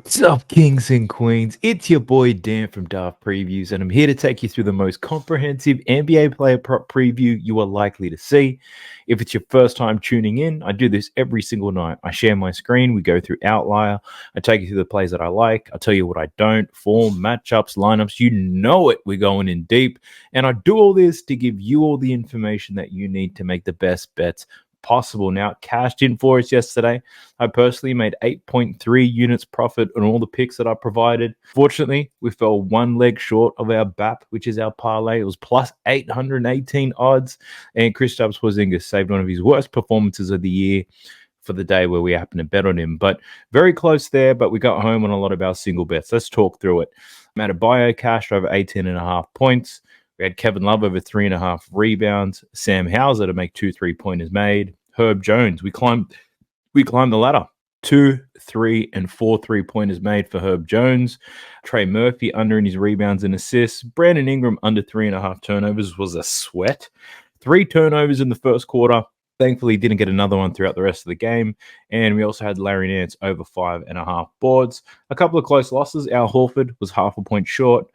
What's up, kings and queens? It's your boy Dan from Daft Previews, and I'm here to take you through the most comprehensive NBA player prop preview you are likely to see. If it's your first time tuning in, I do this every single night. I share my screen, we go through Outlier, I take you through the plays that I like, I tell you what I don't, form, matchups, lineups, you know it, we're going in deep. And I do all this to give you all the information that you need to make the best bets possible. Now, it cashed in for us yesterday. I personally made 8.3 units profit on all the picks that I provided. Fortunately, we fell one leg short of our BAP, which is our parlay. It was plus 818 odds, and Kristaps Porzingis saved one of his worst performances of the year for the day where we happened to bet on him. But very close there, but we got home on a lot of our single bets. Let's talk through it. Adebayo cashed over 18.5 points. We had Kevin Love over 3.5 rebounds. Sam Hauser to make 2 3-pointers made. Herb Jones, we climbed the ladder. 2, 3, and 4 3-pointers made for Herb Jones. Trey Murphy under in his rebounds and assists. Brandon Ingram under 3.5 turnovers was a sweat. 3 turnovers in the first quarter. Thankfully, didn't get another one throughout the rest of the game. And we also had Larry Nance over 5.5 boards. A couple of close losses. Al Horford was half a point short.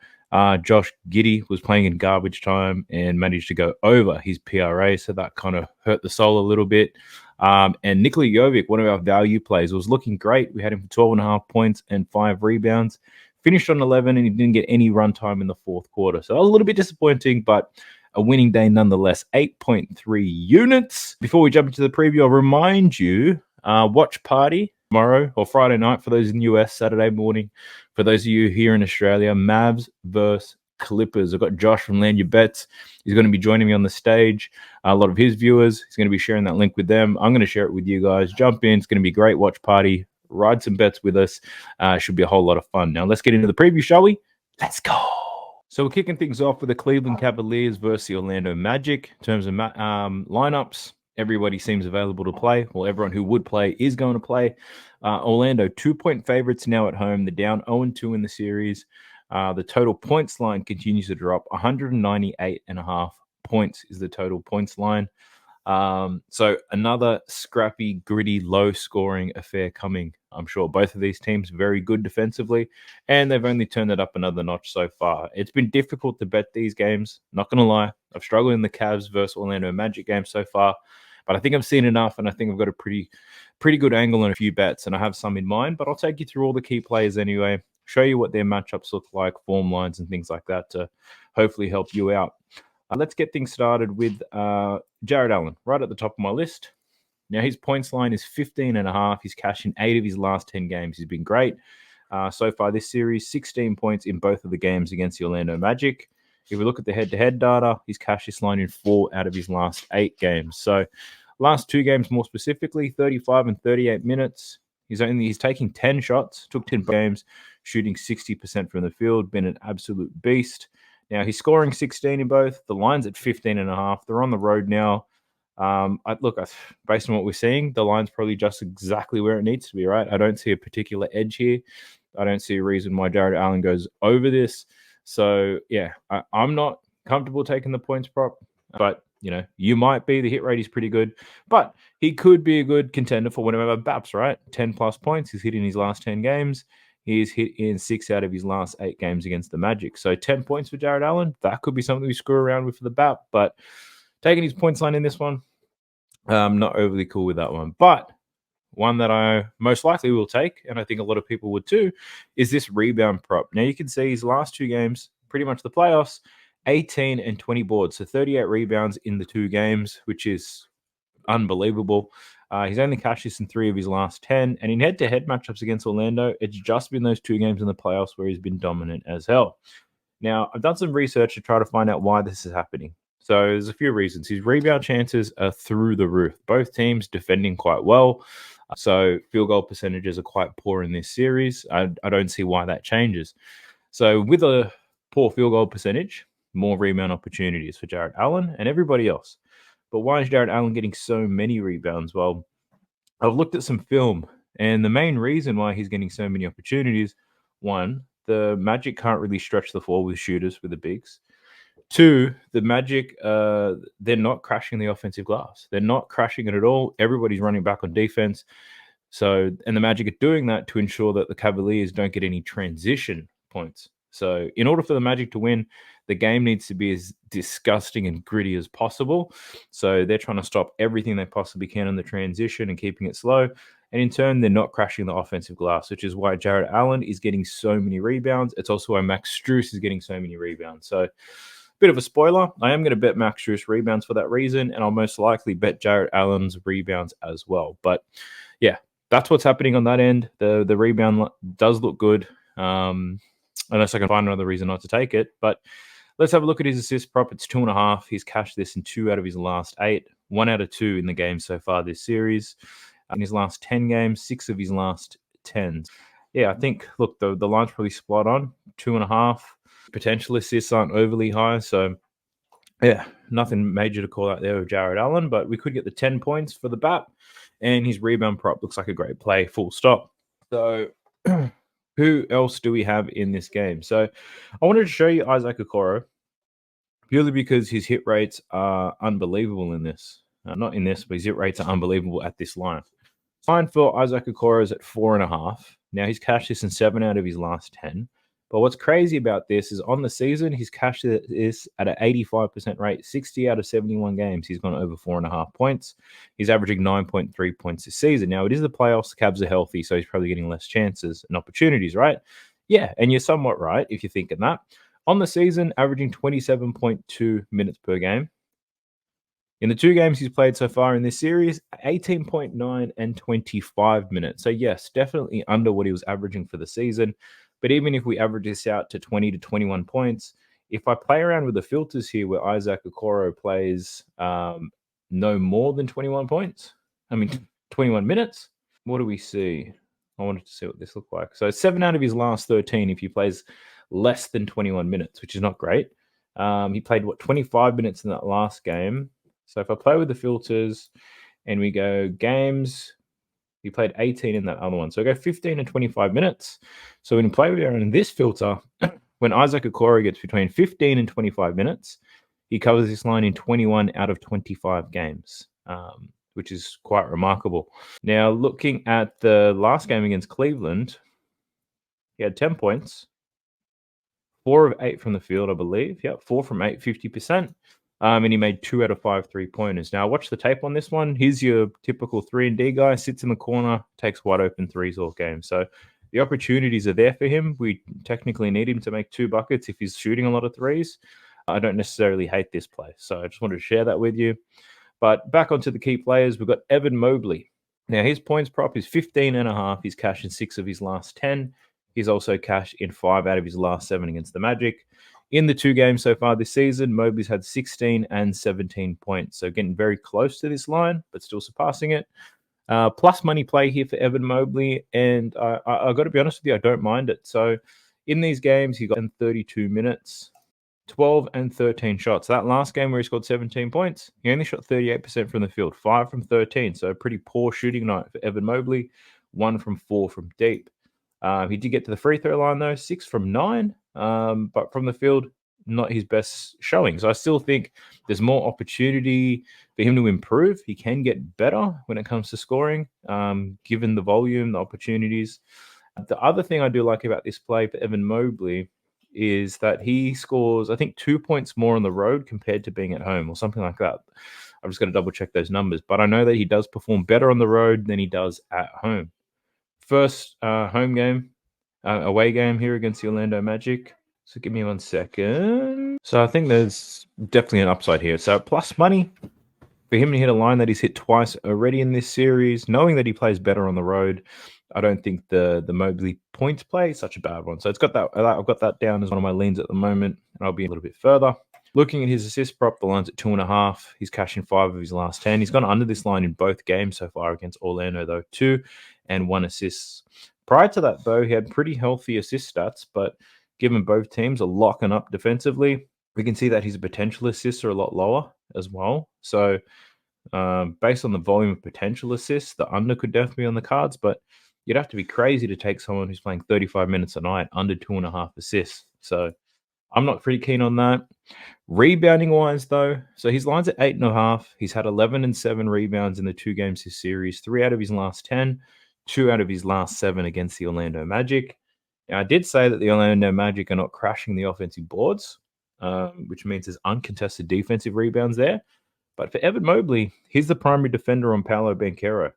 Josh Giddey was playing in garbage time and managed to go over his PRA, so that kind of hurt the soul a little bit. And Nikola Jovic, one of our value plays, was looking great. We had him for 12.5 points and 5 rebounds. Finished on 11, and he didn't get any run time in the fourth quarter. So that was a little bit disappointing, but a winning day nonetheless. 8.3 units. Before we jump into the preview, I'll remind you, watch party tomorrow or Friday night for those in the US, Saturday morning. For those of you here in Australia, Mavs versus Clippers. I've got Josh from Land Your Bets. He's going to be joining me on the stage. A lot of his viewers. He's going to be sharing that link with them. I'm going to share it with you guys. Jump in. It's going to be a great watch party. Ride some bets with us. Should be a whole lot of fun. Now, let's get into the preview, shall we? Let's go. So we're kicking things off with the Cleveland Cavaliers versus the Orlando Magic. In terms of lineups, everybody seems available to play. Well, everyone who would play is going to play. Orlando, 2-point favorites now at home. They're down 0-2 in the series. The total points line continues to drop. 198.5 points is the total points line. So another scrappy, gritty, low-scoring affair coming. I'm sure both of these teams very good defensively, and they've only turned it up another notch so far. It's been difficult to bet these games. Not going to lie. I've struggled in the Cavs versus Orlando Magic game so far, but I think I've seen enough, and I think I've got a pretty good angle on a few bets, and I have some in mind, but I'll take you through all the key players anyway, show you what their matchups look like, form lines, and things like that to hopefully help you out. Let's get things started with Jared Allen, right at the top of my list. Now, his points line is 15.5. He's cashed in 8 of his last 10 games. He's been great. So far this series, 16 points in both of the games against the Orlando Magic. If we look at the head-to-head data, he's cashed this line in 4 out of his last 8 games. So last 2 games more specifically, 35 and 38 minutes. He's taking 10 shots, took 10 games, shooting 60% from the field, been an absolute beast. Now, he's scoring 16 in both. The line's at 15.5. They're on the road now. Based on what we're seeing, the line's probably just exactly where it needs to be, right? I don't see a particular edge here. I don't see a reason why Jared Allen goes over this. So, yeah, I'm not comfortable taking the points prop, but, you might be. The hit rate is pretty good, but he could be a good contender for whenever BAPs, right? 10-plus points. He's hit in his last 10 games. He's hit in 6 out of his last 8 games against the Magic. So 10 points for Jared Allen. That could be something we screw around with for the BAP, but taking his points line in this one, I'm not overly cool with that one. But one that I most likely will take, and I think a lot of people would too, is this rebound prop. Now, you can see his last 2 games, pretty much the playoffs, 18 and 20 boards. So 38 rebounds in the 2 games, which is unbelievable. He's only cashed this in 3 of his last 10. And in head-to-head matchups against Orlando, it's just been those 2 games in the playoffs where he's been dominant as hell. Now, I've done some research to try to find out why this is happening. So there's a few reasons. His rebound chances are through the roof. Both teams defending quite well. So field goal percentages are quite poor in this series. I don't see why that changes. So with a poor field goal percentage, more rebound opportunities for Jared Allen and everybody else. But why is Jared Allen getting so many rebounds? Well, I've looked at some film, and the main reason why he's getting so many opportunities, 1, the Magic can't really stretch the floor with shooters with the bigs. 2, the Magic, they're not crashing the offensive glass. They're not crashing it at all. Everybody's running back on defense. So, and the Magic are doing that to ensure that the Cavaliers don't get any transition points. So, in order for the Magic to win, the game needs to be as disgusting and gritty as possible. So, they're trying to stop everything they possibly can in the transition and keeping it slow. And in turn, they're not crashing the offensive glass, which is why Jared Allen is getting so many rebounds. It's also why Max Strus is getting so many rebounds. So, bit of a spoiler. I am going to bet Max Strus rebounds for that reason, and I'll most likely bet Jared Allen's rebounds as well. But yeah, that's what's happening on that end. The rebound does look good, unless I can find another reason not to take it. But let's have a look at his assist prop. It's 2.5. He's cashed this in 2 out of his last 8, 1 out of 2 in the game so far this series. In his last 10 games, 6 of his last 10. Yeah, I think, look, the line's probably spot on, 2.5. Potential assists aren't overly high, so yeah, nothing major to call out there with Jared Allen, but we could get the 10 points for the bat, and his rebound prop looks like a great play, full stop. So who else do we have in this game? So I wanted to show you Isaac Okoro purely because his hit rates are unbelievable in this. Not in this, but his hit rates are unbelievable at this line. Line for Isaac Okoro is at 4.5. Now he's cashed this in 7 out of his last 10. But what's crazy about this is on the season, he's cashed this at an 85% rate. 60 out of 71 games, he's gone over 4.5 points. He's averaging 9.3 points this season. Now, it is the playoffs. The Cavs are healthy, so he's probably getting less chances and opportunities, right? Yeah, and you're somewhat right if you're thinking that. On the season, averaging 27.2 minutes per game. In the 2 games he's played so far in this series, 18.9 and 25 minutes. So yes, definitely under what he was averaging for the season. But even if we average this out to 20 to 21 points, if I play around with the filters here where Isaac Okoro plays no more than 21 points, 21 minutes, what do we see? I wanted to see what this looked like. So 7 out of his last 13 if he plays less than 21 minutes, which is not great. He played, 25 minutes in that last game. So if I play with the filters and we go games, he played 18 in that other one. So I go 15 and 25 minutes. So when you play with in this filter, when Isaac Okoro gets between 15 and 25 minutes, he covers this line in 21 out of 25 games, which is quite remarkable. Now, looking at the last game against Cleveland, he had 10 points, 4 of 8 from the field, I believe. Yep, 4 from 8, 50%. And he made 2 out of 5 3-pointers. Now, watch the tape on this one. Here's your typical 3-and-D guy, sits in the corner, takes wide open threes all game. So the opportunities are there for him. We technically need him to make 2 buckets if he's shooting a lot of threes. I don't necessarily hate this play. So I just wanted to share that with you. But back onto the key players, we've got Evan Mobley. Now, his points prop is 15.5. He's cashed in 6 of his last 10. He's also cashed in 5 out of his last 7 against the Magic. In the 2 games so far this season, Mobley's had 16 and 17 points. So getting very close to this line, but still surpassing it. Plus money play here for Evan Mobley. And I got to be honest with you, I don't mind it. So in these games, he got in 32 minutes, 12 and 13 shots. That last game where he scored 17 points, he only shot 38% from the field, 5 from 13. So a pretty poor shooting night for Evan Mobley, 1 from 4 from deep. He did get to the free throw line, though, 6 from 9. But from the field, not his best showing. So I still think there's more opportunity for him to improve. He can get better when it comes to scoring, given the volume, the opportunities. The other thing I do like about this play for Evan Mobley is that he scores, I think, 2 points more on the road compared to being at home or something like that. I'm just going to double check those numbers. But I know that he does perform better on the road than he does at home. First home game, away game here against the Orlando Magic. So give me 1 second. So I think there's definitely an upside here. So plus money for him to hit a line that he's hit twice already in this series, knowing that he plays better on the road. I don't think the Mobley points play is such a bad one. So it's got that. I've got that down as one of my leans at the moment, and I'll be a little bit further. Looking at his assist prop, the line's at 2.5. He's cashing 5 of his last 10. He's gone under this line in both games so far against Orlando, though, 2 and 1 assists. Prior to that, though, he had pretty healthy assist stats, but given both teams are locking up defensively, we can see that his potential assists are a lot lower as well. So based on the volume of potential assists, the under could definitely be on the cards, but you'd have to be crazy to take someone who's playing 35 minutes a night under 2.5 assists. So I'm not pretty keen on that. Rebounding wise, though, so his line's at 8.5. He's had 11 and 7 rebounds in the 2 games this series, 3 out of his last 10. 2 out of his last 7 against the Orlando Magic. Now, I did say that the Orlando Magic are not crashing the offensive boards, which means there's uncontested defensive rebounds there. But for Evan Mobley, he's the primary defender on Paolo Banchero.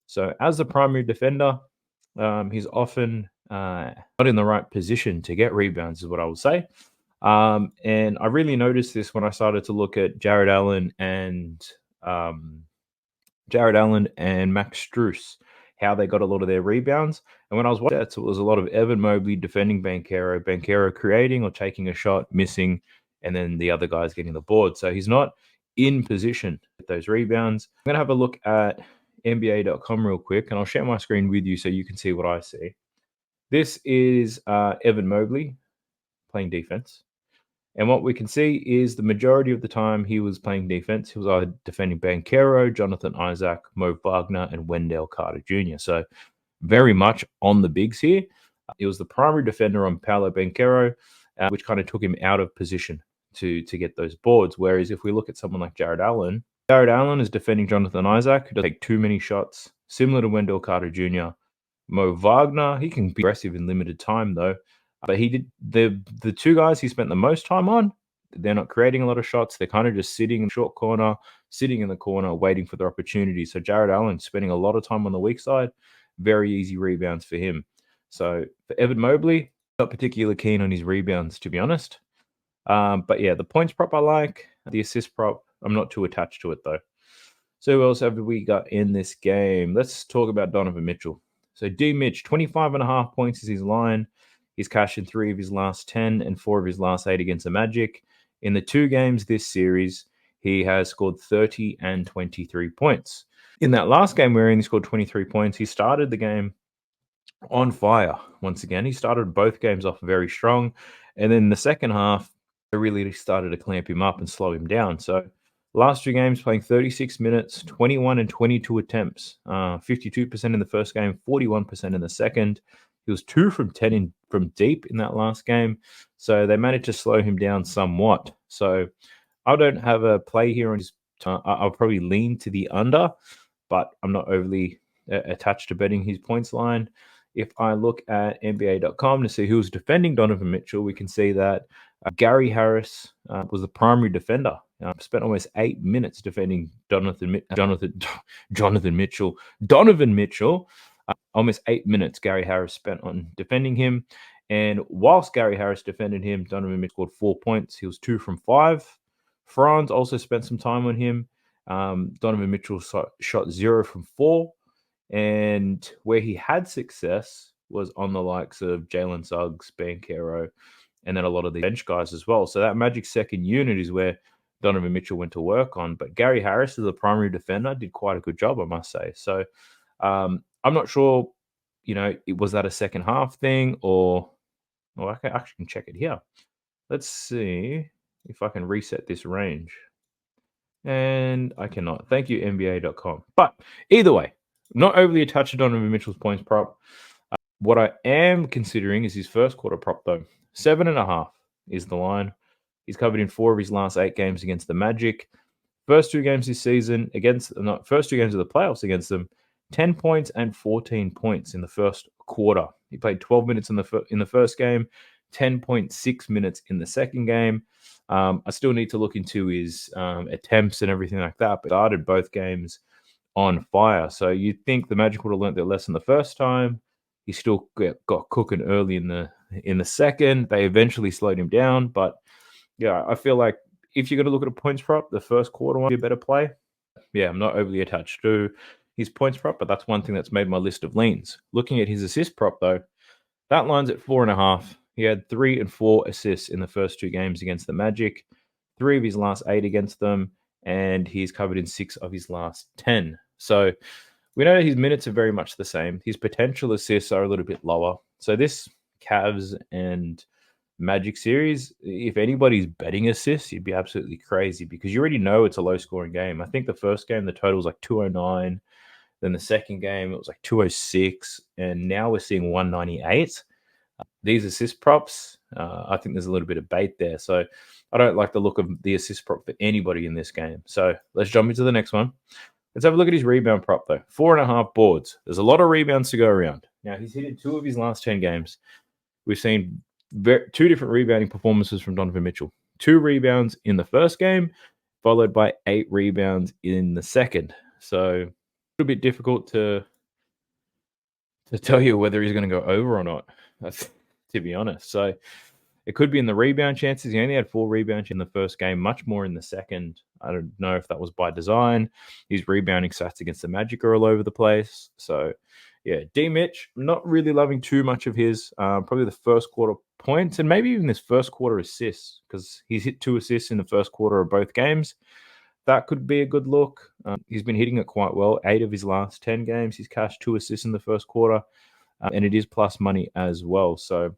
So as the primary defender, he's often not in the right position to get rebounds, is what I would say. And I really noticed this when I started to look at Jared Allen and Max Strus, how they got a lot of their rebounds. And when I was watching that, so it was a lot of Evan Mobley defending Banchero creating or taking a shot, missing, and then the other guys getting the board. So he's not in position with those rebounds. I'm going to have a look at NBA.com real quick, and I'll share my screen with you so you can see what I see. This is Evan Mobley playing defense. And what we can see is the majority of the time he was playing defense, he was either defending Banchero, Jonathan Isaac, Mo Wagner, and Wendell Carter Jr. So very much on the bigs here. He was the primary defender on Paolo Banchero, which kind of took him out of position to get those boards. Whereas if we look at someone like Jared Allen is defending Jonathan Isaac, who doesn't take too many shots, similar to Wendell Carter Jr. Mo Wagner, he can be aggressive in limited time though. But he did the two guys he spent the most time on, they're not creating a lot of shots. They're kind of just sitting in the short corner, sitting in the corner, waiting for their opportunity. So Jared Allen spending a lot of time on the weak side, very easy rebounds for him. So for Evan Mobley, not particularly keen on his rebounds, to be honest. But yeah, the points prop I like. The assist prop, I'm not too attached to it though. So who else have we got in this game? Let's talk about Donovan Mitchell. So D Mitch, 25.5 points is his line. He's cashed in 3 of his last 10 and 4 of his last 8 against the Magic. In the 2 games this series, he has scored 30 and 23 points. In that last game wherein he scored 23 points, he started the game on fire. Once again, he started both games off very strong. And then the second half, they really started to clamp him up and slow him down. So last 2 games playing 36 minutes, 21 and 22 attempts, 52% in the first game, 41% in the second. He was 2 from 10 from deep in that last game. So they managed to slow him down somewhat. So I don't have a play here on his. I'll probably lean to the under, but I'm not overly attached to betting his points line. If I look at NBA.com to see who's defending Donovan Mitchell, we can see that Gary Harris was the primary defender. Spent almost 8 minutes defending Donovan Mitchell. Almost 8 minutes Gary Harris spent on defending him. And whilst Gary Harris defended him, Donovan Mitchell scored 4 points. He was 2 from 5. Franz also spent some time on him. Donovan Mitchell shot 0 from 4. And where he had success was on the likes of Jalen Suggs, Banchero, and then a lot of the bench guys as well. So that Magic second unit is where Donovan Mitchell went to work on. But Gary Harris, as the primary defender, did quite a good job, I must say. So I'm not sure, was that a second half thing or I actually can check it here. Let's see if I can reset this range. And I cannot. Thank you, NBA.com. But either way, not overly attached to Donovan Mitchell's points prop. What I am considering is his first quarter prop, though. 7.5 is the line. He's covered in 4 of his last 8 games against the Magic. First 2 games this season first 2 games of the playoffs against them, 10 points and 14 points in the first quarter. He played 12 minutes in the first game, 10.6 minutes in the second game. I still need to look into his attempts and everything like that, but started both games on fire. So you'd think the Magic would have learned their lesson the first time. He still got cooking early in the second. They eventually slowed him down, but yeah, I feel like if you're going to look at a points prop, the first quarter might be a better play. Yeah, I'm not overly attached to his points prop, but that's one thing that's made my list of leans. Looking at his assist prop, though, that line's at 4.5. He had 3 and 4 assists in the first 2 games against the Magic, 3 of his last 8 against them, and he's covered in 6 of his last 10. So we know his minutes are very much the same. His potential assists are a little bit lower. So this Cavs and Magic series, if anybody's betting assists, you'd be absolutely crazy because you already know it's a low-scoring game. I think the first game, the total was like 209. Then the second game, it was like 206. And now we're seeing 198. These assist props, I think there's a little bit of bait there. So I don't like the look of the assist prop for anybody in this game. So let's jump into the next one. Let's have a look at his rebound prop, though. 4.5 boards. There's a lot of rebounds to go around. Now, he's hit in 2 of his last 10 games. We've seen 2 different rebounding performances from Donovan Mitchell. 2 rebounds in the first game, followed by 8 rebounds in the second. So, a little bit difficult to tell you whether he's going to go over or not, to be honest. So, it could be in the rebound chances. He only had 4 rebounds in the first game, much more in the second. I don't know if that was by design. His rebounding stats against the Magic are all over the place. So, yeah, D. Mitch, not really loving too much of his. Probably the first quarter points and maybe even his first quarter assists, because he's hit 2 assists in the first quarter of both games. That could be a good look. He's been hitting it quite well. 8 of his last 10 games, he's cashed 2 assists in the first quarter. And it is plus money as well. So,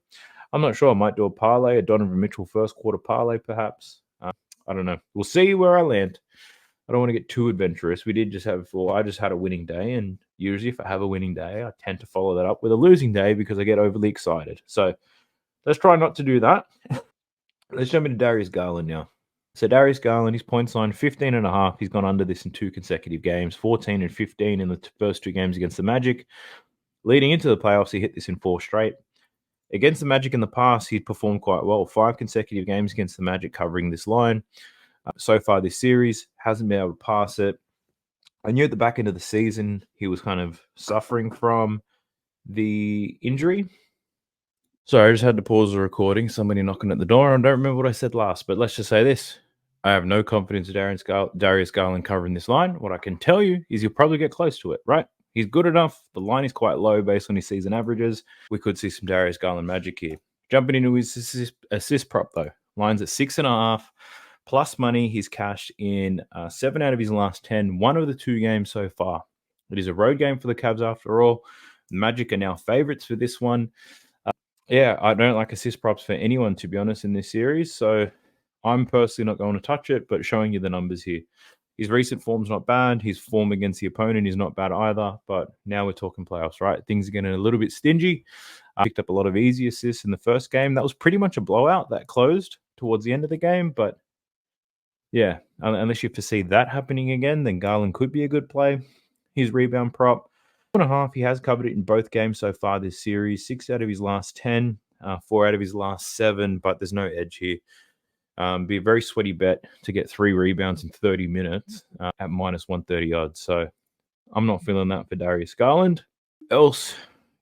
I'm not sure. I might do a parlay, a Donovan Mitchell first quarter parlay, perhaps. I don't know. We'll see where I land. I don't want to get too adventurous. I just had a winning day, and usually if I have a winning day, I tend to follow that up with a losing day because I get overly excited. So let's try not to do that. Let's jump into Darius Garland now. So Darius Garland, his points line 15.5. He's gone under this in 2 consecutive games, 14 and 15 in the first 2 games against the Magic. Leading into the playoffs, he hit this in 4 straight. Against the Magic in the past, he'd performed quite well. 5 consecutive games against the Magic covering this line. So far this series, hasn't been able to pass it. I knew at the back end of the season, he was kind of suffering from the injury. Sorry, I just had to pause the recording. Somebody knocking at the door. I don't remember what I said last, but let's just say this. I have no confidence in Darius Garland covering this line. What I can tell you is you'll probably get close to it, right? He's good enough. The line is quite low based on his season averages. We could see some Darius Garland magic here. Jumping into his assist prop, though. Line's at 6.5. Plus money, he's cashed in 7 out of his last 10. 1 of the 2 games so far. It is a road game for the Cavs after all. The Magic are now favorites for this one. Yeah, I don't like assist props for anyone, to be honest, in this series. So I'm personally not going to touch it, but showing you the numbers here. His recent form's not bad. His form against the opponent is not bad either. But now we're talking playoffs, right? Things are getting a little bit stingy. I picked up a lot of easy assists in the first game. That was pretty much a blowout that closed towards the end of the game. But yeah, unless you foresee that happening again, then Garland could be a good play. His rebound prop, 2.5. He has covered it in both games so far this series. 6 out of his last 10, 4 out of his last 7, but there's no edge here. Be a very sweaty bet to get 3 rebounds in 30 minutes at minus 130 odds. So I'm not feeling that for Darius Garland. Who else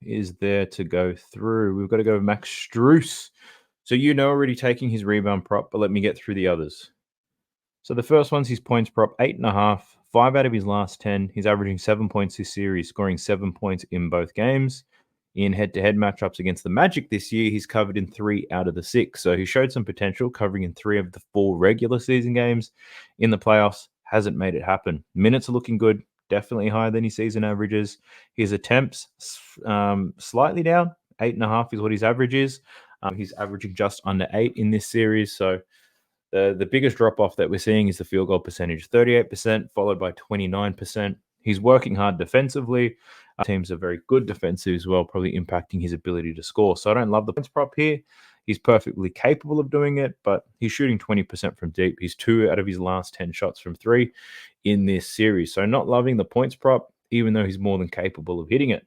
is there to go through? We've got to go with Max Strus. So already taking his rebound prop, but let me get through the others. So the first one's his points prop, 8.5. 5 out of his last 10. He's averaging 7 points this series, scoring 7 points in both games. In head-to-head matchups against the Magic this year, he's covered in 3 out of the 6. So he showed some potential, covering in 3 of the 4 regular season games. In the playoffs, hasn't made it happen. Minutes are looking good, definitely higher than his season averages. His attempts slightly down. 8.5 is what his average is. He's averaging just under 8 in this series. So the biggest drop-off that we're seeing is the field goal percentage, 38%, followed by 29%. He's working hard defensively. Teams are very good defensive as well, probably impacting his ability to score. So I don't love the points prop here. He's perfectly capable of doing it, but he's shooting 20% from deep. He's 2 out of his last 10 shots from 3 in this series. So not loving the points prop, even though he's more than capable of hitting it.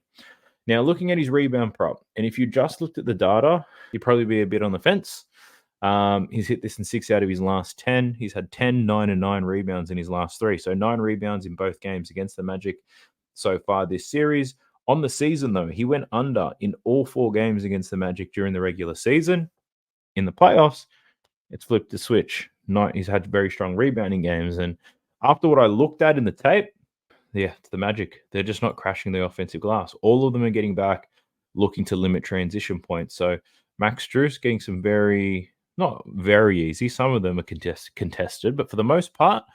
Now, looking at his rebound prop, and if you just looked at the data, you'd probably be a bit on the fence. He's hit this in 6 out of his last 10. He's had 10, 9, and 9 rebounds in his last 3. So 9 rebounds in both games against the Magic so far this series. On the season, though, he went under in all 4 games against the Magic during the regular season. In the playoffs, it's flipped the switch. He's had very strong rebounding games. And after what I looked at in the tape, yeah, it's the Magic. They're just not crashing the offensive glass. All of them are getting back, looking to limit transition points. So Max Strus getting some not very easy. Some of them are contested, but for the most part,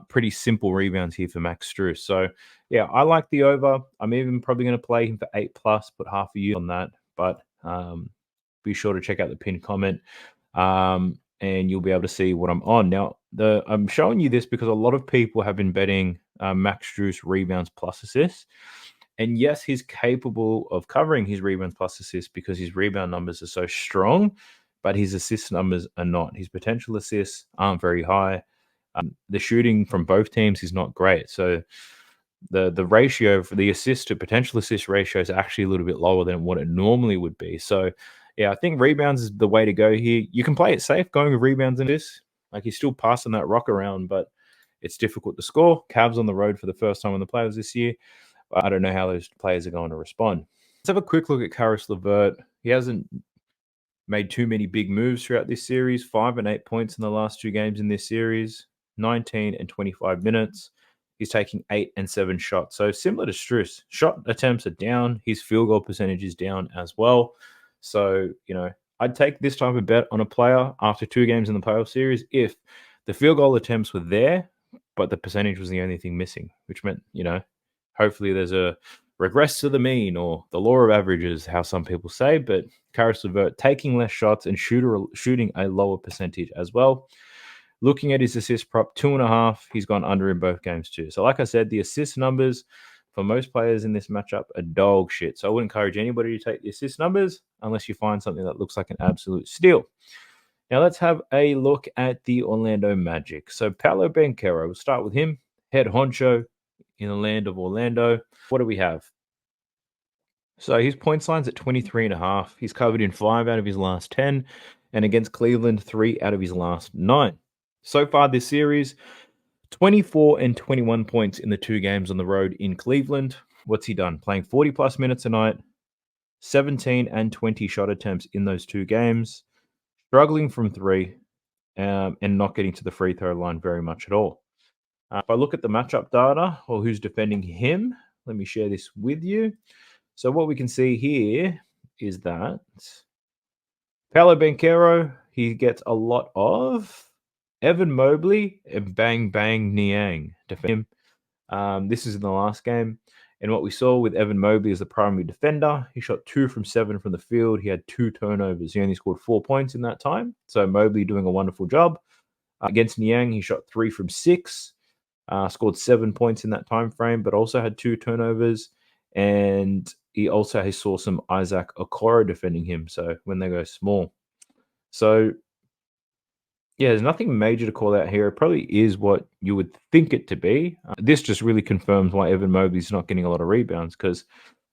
pretty simple rebounds here for Max Strus. So, yeah, I like the over. I'm even probably going to play him for 8+, put half a unit on that. But be sure to check out the pinned comment, and you'll be able to see what I'm on. Now, I'm showing you this because a lot of people have been betting Max Strus rebounds plus assists. And yes, he's capable of covering his rebounds plus assists because his rebound numbers are so strong, but his assist numbers are not. His potential assists aren't very high. The shooting from both teams is not great. So the ratio for the assist to potential assist ratio is actually a little bit lower than what it normally would be. So yeah, I think rebounds is the way to go here. You can play it safe going with rebounds in this. Like he's still passing that rock around, but it's difficult to score. Cavs on the road for the first time in the playoffs this year. I don't know how those players are going to respond. Let's have a quick look at Karis LeVert. He hasn't made too mame big moves throughout this series. 5 and 8 points in the last two games in this series. 19 and 25 minutes. He's taking 8 and 7 shots. So similar to Struess, shot attempts are down. His field goal percentage is down as well. So, I'd take this type of bet on a player after 2 games in the playoff series if the field goal attempts were there, but the percentage was the only thing missing, which meant, hopefully there's a regress to the mean or the law of averages, how some people say. But Karis LeVert taking less shots and shooting a lower percentage as well. Looking at his assist prop, 2.5, he's gone under in both games too. So like I said, the assist numbers for most players in this matchup are dog shit. So I would encourage anybody to take the assist numbers unless you find something that looks like an absolute steal. Now let's have a look at the Orlando Magic. So Paolo Banchero, we'll start with him, head honcho in the land of Orlando. What do we have? So his points line's at 23.5. He's covered in 5 out of his last 10, and against Cleveland, 3 out of his last 9. So far this series, 24 and 21 points in the 2 games on the road in Cleveland. What's he done? Playing 40 plus minutes a night, 17 and 20 shot attempts in those 2 games, struggling from 3, and not getting to the free throw line very much at all. If I look at the matchup data or who's defending him, let me share this with you. So what we can see here is that Paolo Banchero, he gets a lot of Evan Mobley and Bang Bang Niang defend him. This is in the last game. And what we saw with Evan Mobley as the primary defender, he shot 2 from 7 from the field. He had 2 turnovers. He only scored 4 points in that time. So Mobley doing a wonderful job. Against Niang, he shot 3 from 6, scored 7 points in that time frame, but also had 2 turnovers. And he also saw some Isaac Okoro defending him. So when they go small. So yeah, there's nothing major to call out here. It probably is what you would think it to be. This just really confirms why Evan Mobley's not getting a lot of rebounds, because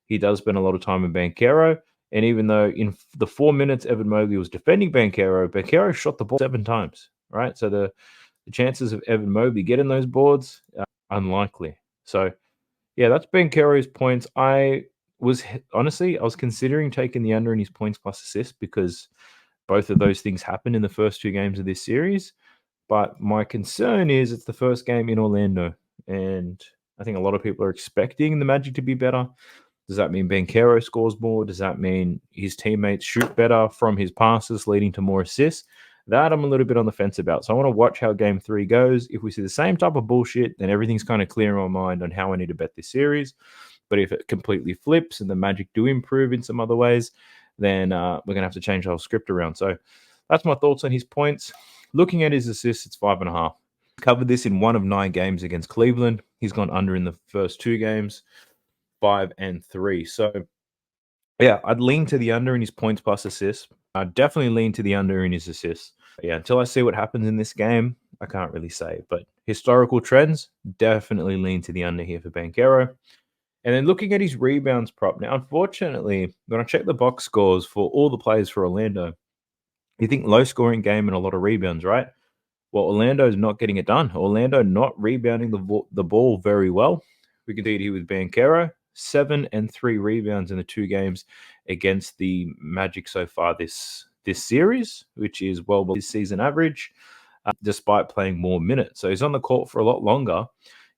he does spend a lot of time in Banchero. And even though in the 4 minutes Evan Mobley was defending Banchero shot the ball 7 times, right? So the chances of Evan Mobley getting those boards are unlikely. So yeah, that's Banchero's points. I was considering taking the under in his points plus assists because both of those things happened in the first 2 games of this series. But my concern is it's the first game in Orlando, and I think a lot of people are expecting the Magic to be better. Does that mean Banchero scores more? Does that mean his teammates shoot better from his passes, leading to more assists? That I'm a little bit on the fence about. So I want to watch how game 3 goes. If we see the same type of bullshit, then everything's kind of clear in my mind on how I need to bet this series. But if it completely flips and the Magic do improve in some other ways, then we're going to have to change our script around. So that's my thoughts on his points. Looking at his assists, it's 5.5. Covered this in 1 of 9 games against Cleveland. He's gone under in the first 2 games, 5 and 3. So yeah, I'd lean to the under in his points plus assists. I'd definitely lean to the under in his assists. Yeah, until I see what happens in this game, I can't really say. But historical trends, definitely lean to the under here for Banchero. And then looking at his rebounds prop. Now, unfortunately, when I check the box scores for all the players for Orlando, you think low scoring game and a lot of rebounds, right? Well, Orlando's not getting it done. Orlando not rebounding the ball very well. We can see it here with Banchero, 7 and 3 rebounds in the 2 games against the Magic so far this series, which is well below his season average, despite playing more minutes. So he's on the court for a lot longer.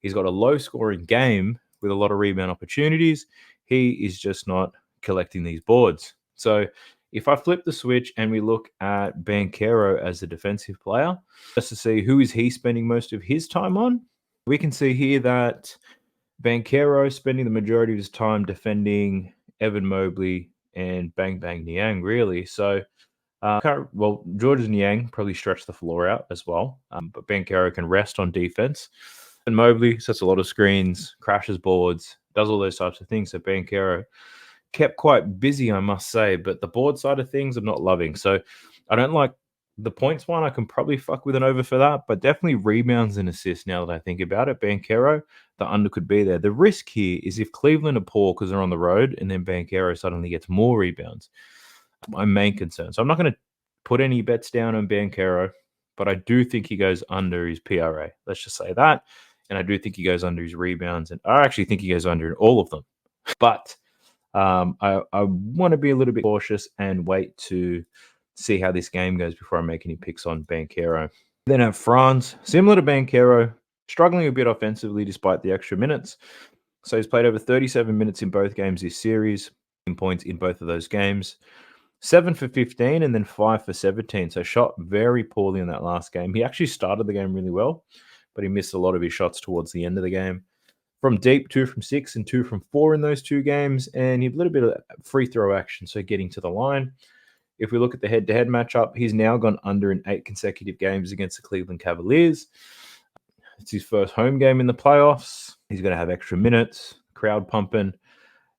He's got a low scoring game with a lot of rebound opportunities. He is just not collecting these boards. So if I flip the switch and we look at Banchero as a defensive player, just to see who is he spending most of his time on, we can see here that Banchero spending the majority of his time defending Evan Mobley and Bang Bang Niang, really. So, George Niang probably stretched the floor out as well, but Banchero can rest on defense. And Mobley sets a lot of screens, crashes boards, does all those types of things. So Banchero kept quite busy, I must say, but the board side of things I'm not loving. So I don't like The points one, I can probably fuck with an over for that, but definitely rebounds and assists now that I think about it. Banchero, the under could be there. The risk here is if Cleveland are poor because they're on the road and then Banchero suddenly gets more rebounds. My main concern. So I'm not going to put any bets down on Banchero, but I do think he goes under his PRA. Let's just say that. And I do think he goes under his rebounds. And I actually think he goes under all of them. But I want to be a little bit cautious and wait to see how this game goes before I make any picks on Banchero. Then have Franz, similar to Banchero, struggling a bit offensively despite the extra minutes. So he's played over 37 minutes in both games this series, in points in both of those games. 7 for 15 and then 5 for 17. So shot very poorly in that last game. He actually started the game really well, but he missed a lot of his shots towards the end of the game. From deep, 2 from 6 and 2 from 4 in those two games, and he had a little bit of free throw action, so getting to the line. If we look at the head-to-head matchup, he's now gone under in 8 consecutive games against the Cleveland Cavaliers. It's his first home game in the playoffs. He's going to have extra minutes, crowd pumping.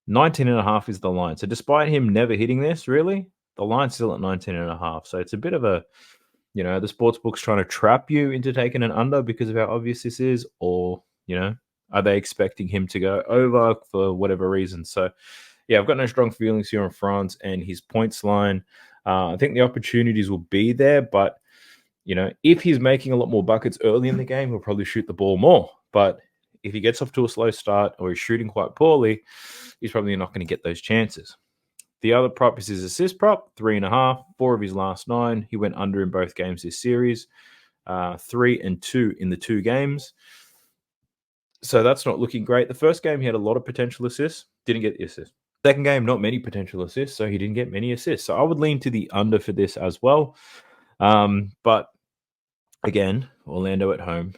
19.5 is the line. So despite him never hitting this, really, the line's still at 19.5. So it's a bit of a, the sportsbook's trying to trap you into taking an under because of how obvious this is, or, are they expecting him to go over for whatever reason? So, yeah, I've got no strong feelings here on Franz and his points line. I think the opportunities will be there, but, if he's making a lot more buckets early in the game, he'll probably shoot the ball more. But if he gets off to a slow start or he's shooting quite poorly, he's probably not going to get those chances. The other prop is his assist prop, 3.5, 4 of his last 9. He went under in both games this series, 3 and 2 in the 2 games. So that's not looking great. The first game, he had a lot of potential assists, didn't get the assist. Second game, not many potential assists, so he didn't get many assists. So I would lean to the under for this as well. But again, Orlando at home,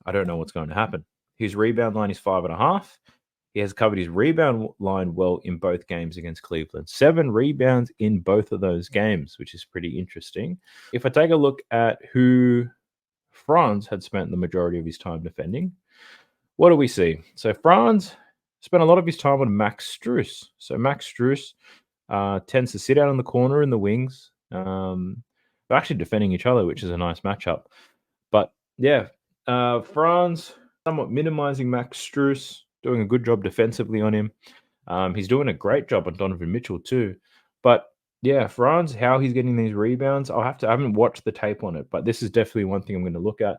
I don't know what's going to happen. His rebound line is 5.5. He has covered his rebound line well in both games against Cleveland. 7 rebounds in both of those games, which is pretty interesting. If I take a look at who Franz had spent the majority of his time defending, what do we see? So Franz spent a lot of his time on Max Strus. So Max Strus tends to sit out on the corner in the wings. They're actually defending each other, which is a nice matchup. But yeah, Franz somewhat minimizing Max Strus, doing a good job defensively on him. He's doing a great job on Donovan Mitchell too. But yeah, Franz, how he's getting these rebounds, I haven't watched the tape on it, but this is definitely one thing I'm going to look at.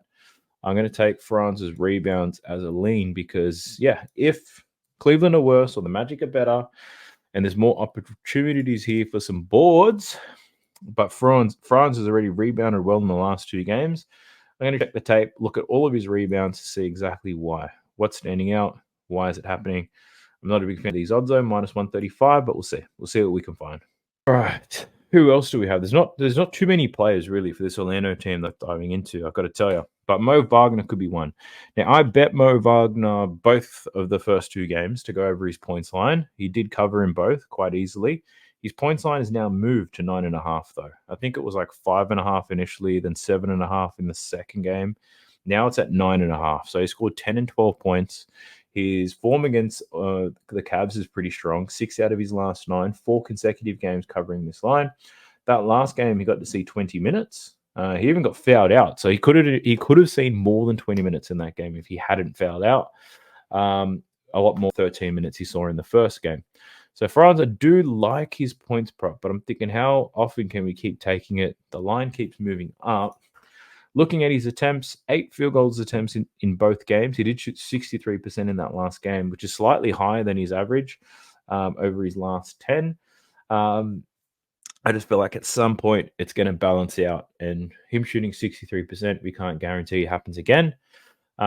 I'm going to take Franz's rebounds as a lean because, yeah, if Cleveland are worse or the Magic are better and there's more opportunities here for some boards, but Franz has already rebounded well in the last 2 games, I'm going to check the tape, look at all of his rebounds to see exactly why. What's standing out? Why is it happening? I'm not a big fan of these odds though, minus 135, but we'll see. We'll see what we can find. All right. Who else do we have? There's not too many players really for this Orlando team that I'm diving into, I've got to tell you. But Mo Wagner could be one. Now, I bet Mo Wagner both of the first 2 games to go over his points line. He did cover in both quite easily. His points line is now moved to 9.5, though. I think it was like 5.5 initially, then 7.5 in the second game. Now it's at 9.5. So he scored 10 and 12 points. His form against the Cavs is pretty strong. 6 out of his last 9, 4 consecutive games covering this line. That last game, he got to see 20 minutes. He even got fouled out. So he could have seen more than 20 minutes in that game if he hadn't fouled out. A lot more 13 minutes he saw in the first game. So Franz, I do like his points prop, but I'm thinking how often can we keep taking it? The line keeps moving up. Looking at his attempts, 8 field goals attempts in both games. He did shoot 63% in that last game, which is slightly higher than his average over his last 10. I just feel like at some point it's going to balance out. And him shooting 63%, we can't guarantee it happens again.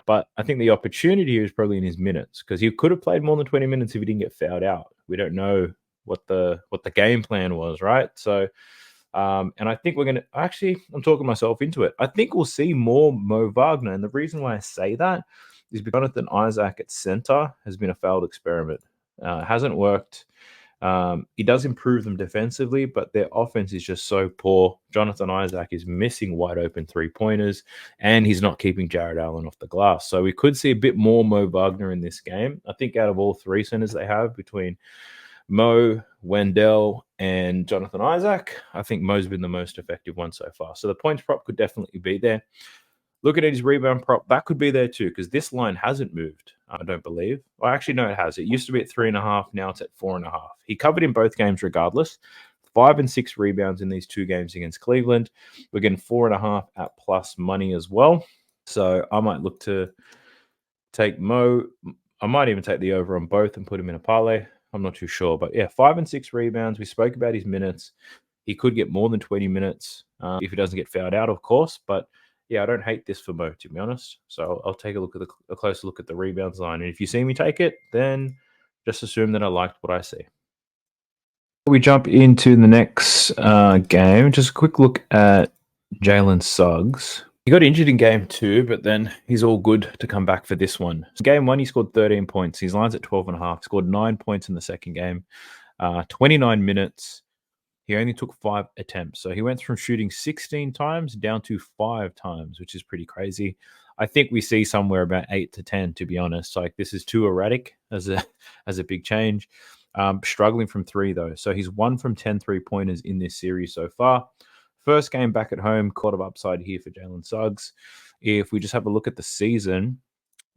But I think the opportunity here is probably in his minutes because he could have played more than 20 minutes if he didn't get fouled out. We don't know what the game plan was, right? So, and I think we're going to I'm talking myself into it. I think we'll see more Mo Wagner. And the reason why I say that is because Jonathan Isaac at center has been a failed experiment. Hasn't worked. He does improve them defensively, but their offense is just so poor. Jonathan Isaac is missing wide open 3-pointers, and he's not keeping Jared Allen off the glass. So we could see a bit more Mo Wagner in this game. I think out of all 3 centers they have between Mo, Wendell, and Jonathan Isaac. I think Mo's been the most effective one so far. So the points prop could definitely be there. Looking at his rebound prop, that could be there too, because this line hasn't moved, I don't believe. Well, actually, no, it has. It used to be at 3.5. Now it's at 4.5. He covered in both games regardless. 5 and 6 rebounds in these 2 games against Cleveland. We're getting 4.5 at plus money as well. So I might look to take Mo. I might even take the over on both and put him in a parlay. I'm not too sure. But yeah, 5 and 6 rebounds. We spoke about his minutes. He could get more than 20 minutes if he doesn't get fouled out, of course. But yeah, I don't hate this for Mo, to be honest. So I'll take a closer look at the rebounds line. And if you see me take it, then just assume that I liked what I see. We jump into the next game. Just a quick look at Jalen Suggs. He got injured in game 2, but then he's all good to come back for this one. So game 1, he scored 13 points. His line's at 12.5. Scored 9 points in the second game. 29 minutes. He only took 5 attempts. So he went from shooting 16 times down to 5 times, which is pretty crazy. I think we see somewhere about 8 to 10, to be honest. Like, this is too erratic as a big change. Struggling from 3, though. So he's 1 from 10 3-pointers in this series so far. First game back at home, caught of upside here for Jalen Suggs. If we just have a look at the season,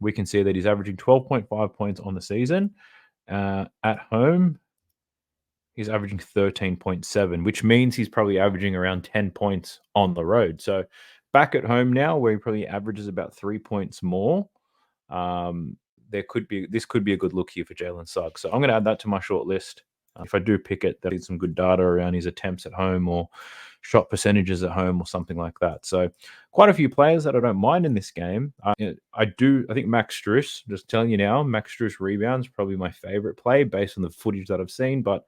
we can see that he's averaging 12.5 points on the season. At home, he's averaging 13.7, which means he's probably averaging around 10 points on the road. So back at home now, where he probably averages about 3 points more, this could be a good look here for Jalen Suggs. So I'm going to add that to my short list. If I do pick it, there'll be some good data around his attempts at home or shot percentages at home or something like that. So quite a few players that I don't mind in this game. I think Max Strus, just telling you now, Max Strus rebounds probably my favorite play based on the footage that I've seen, but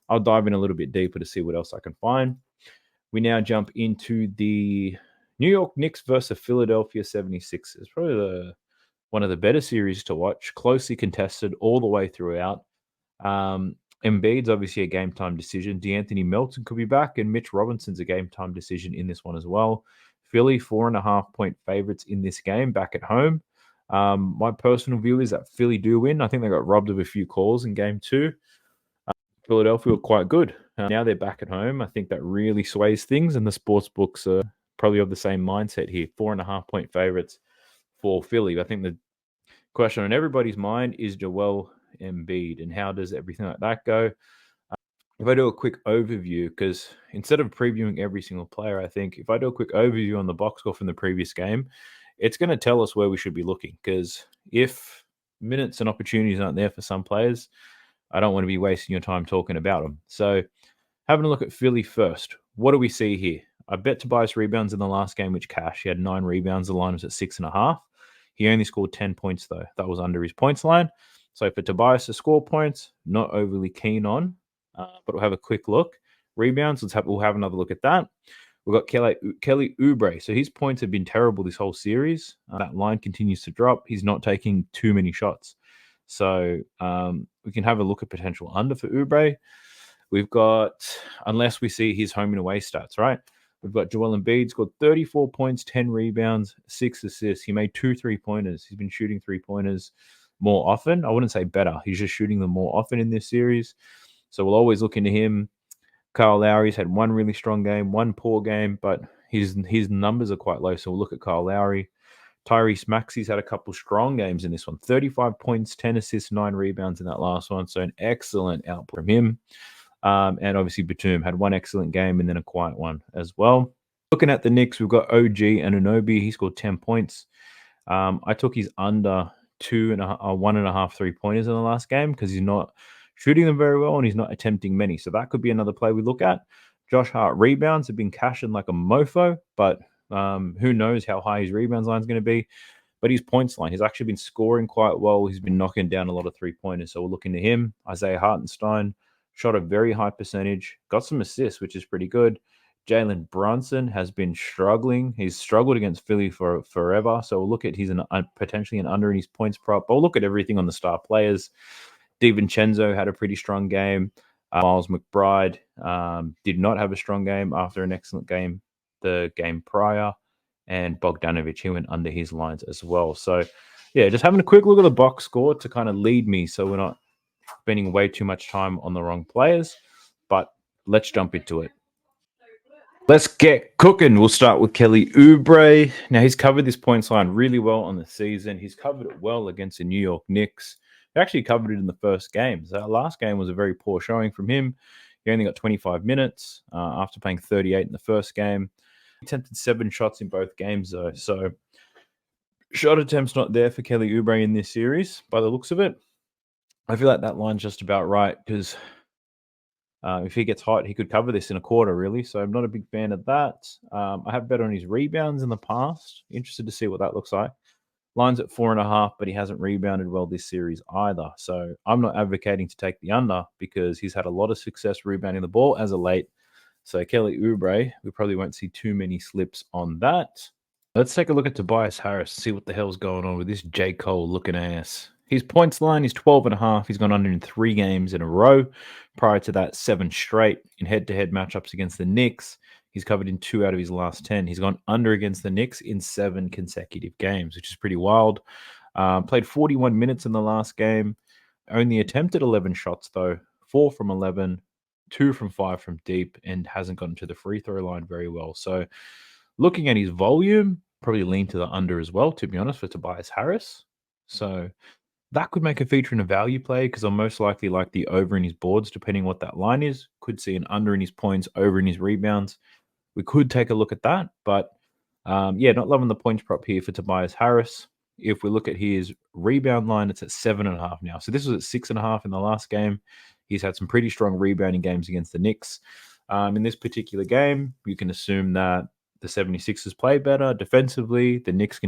I'll dive in a little bit deeper to see what else I can find. We now jump into the New York Knicks versus Philadelphia 76ers. Probably one of the better series to watch, closely contested all the way throughout. Embiid's obviously a game time decision. DeAnthony Melton could be back, and Mitch Robinson's a game time decision in this one as well. Philly 4.5-point favorites in this game back at home. My personal view is that Philly do win. I think they got robbed of a few calls in game 2. Philadelphia were quite good. Now they're back at home. I think that really sways things, and the sports books are probably of the same mindset here. 4.5-point favorites for Philly. I think the question on everybody's mind is Joel Embiid, and how does everything like that go? If I do a quick overview, because instead of previewing every single player, I think if I do a quick overview on the box score from the previous game, it's going to tell us where we should be looking. Because if minutes and opportunities aren't there for some players, I don't want to be wasting your time talking about them. So having a look at Philly first, what do we see here? I bet Tobias rebounds in the last game, which cash. He had 9 rebounds. The line was at 6.5. He only scored 10 points, though. That was under his points line. So for Tobias to score points, not overly keen on, but we'll have a quick look. Rebounds, we'll have another look at that. We've got Kelly Oubre. So his points have been terrible this whole series. That line continues to drop. He's not taking too many shots. So we can have a look at potential under for Oubre. We've got, unless we see his home and away stats, right? We've got Joel Embiid, scored 34 points, 10 rebounds, 6 assists. He made 2 3-pointers. He's been shooting 3-pointers more often. I wouldn't say better. He's just shooting them more often in this series. So we'll always look into him. Kyle Lowry's had 1 really strong game, 1 poor game, but his numbers are quite low. So we'll look at Kyle Lowry. Tyrese Maxey's had a couple strong games in this one. 35 points, 10 assists, 9 rebounds in that last one. So an excellent output from him. And obviously Batum had 1 excellent game and then a quiet one as well. Looking at the Knicks, we've got OG Anunoby. He scored 10 points. I took his under 1.5 3-pointers in the last game because he's not shooting them very well and he's not attempting many. So that could be another play we look at. Josh Hart rebounds have been cashing like a mofo, but who knows how high his rebounds line is going to be. But his points line, he's actually been scoring quite well. He's been knocking down a lot of 3-pointers. So we're looking to him. Isaiah Hartenstein shot a very high percentage, got some assists, which is pretty good. Jalen Brunson has been struggling. He's struggled against Philly for forever. So we'll look at he's potentially an under in his points prop. But we'll look at everything on the star players. DiVincenzo had a pretty strong game. Miles McBride did not have a strong game after an excellent game the game prior. And Bogdanovic, he went under his lines as well. So, yeah, just having a quick look at the box score to kind of lead me so we're not spending way too much time on the wrong players. But let's jump into it. Let's get cooking. We'll start with Kelly Oubre. Now, he's covered this points line really well on the season. He's covered it well against the New York Knicks. He actually covered it in the first game. So last game was a very poor showing from him. He only got 25 minutes after playing 38 in the first game. He attempted 7 shots in both games, though. So shot attempts not there for Kelly Oubre in this series, by the looks of it. I feel like that line's just about right because if he gets hot, he could cover this in a quarter, really. So I'm not a big fan of that. I have bet on his rebounds in the past. Interested to see what that looks like. Line's at 4.5, but he hasn't rebounded well this series either. So I'm not advocating to take the under because he's had a lot of success rebounding the ball as of late. So Kelly Oubre, we probably won't see too many slips on that. Let's take a look at Tobias Harris, see what the hell's going on with this J. Cole looking ass. His points line is 12.5. He's gone under in 3 games in a row. Prior to that, 7 straight in head-to-head matchups against the Knicks. He's covered in 2 out of his last 10. He's gone under against the Knicks in 7 consecutive games, which is pretty wild. Played 41 minutes in the last game. Only attempted 11 shots, though. 4 from 11, 2 from 5 from deep, and hasn't gotten to the free throw line very well. So looking at his volume, probably lean to the under as well, to be honest, for Tobias Harris. So that could make a feature in a value play because I'll most likely like the over in his boards, depending what that line is. Could see an under in his points, over in his rebounds. We could take a look at that, but not loving the points prop here for Tobias Harris. If we look at his rebound line, it's at 7.5 now. So this was at 6.5 in the last game. He's had some pretty strong rebounding games against the Knicks. In this particular game, you can assume that the 76ers play better defensively. The Knicks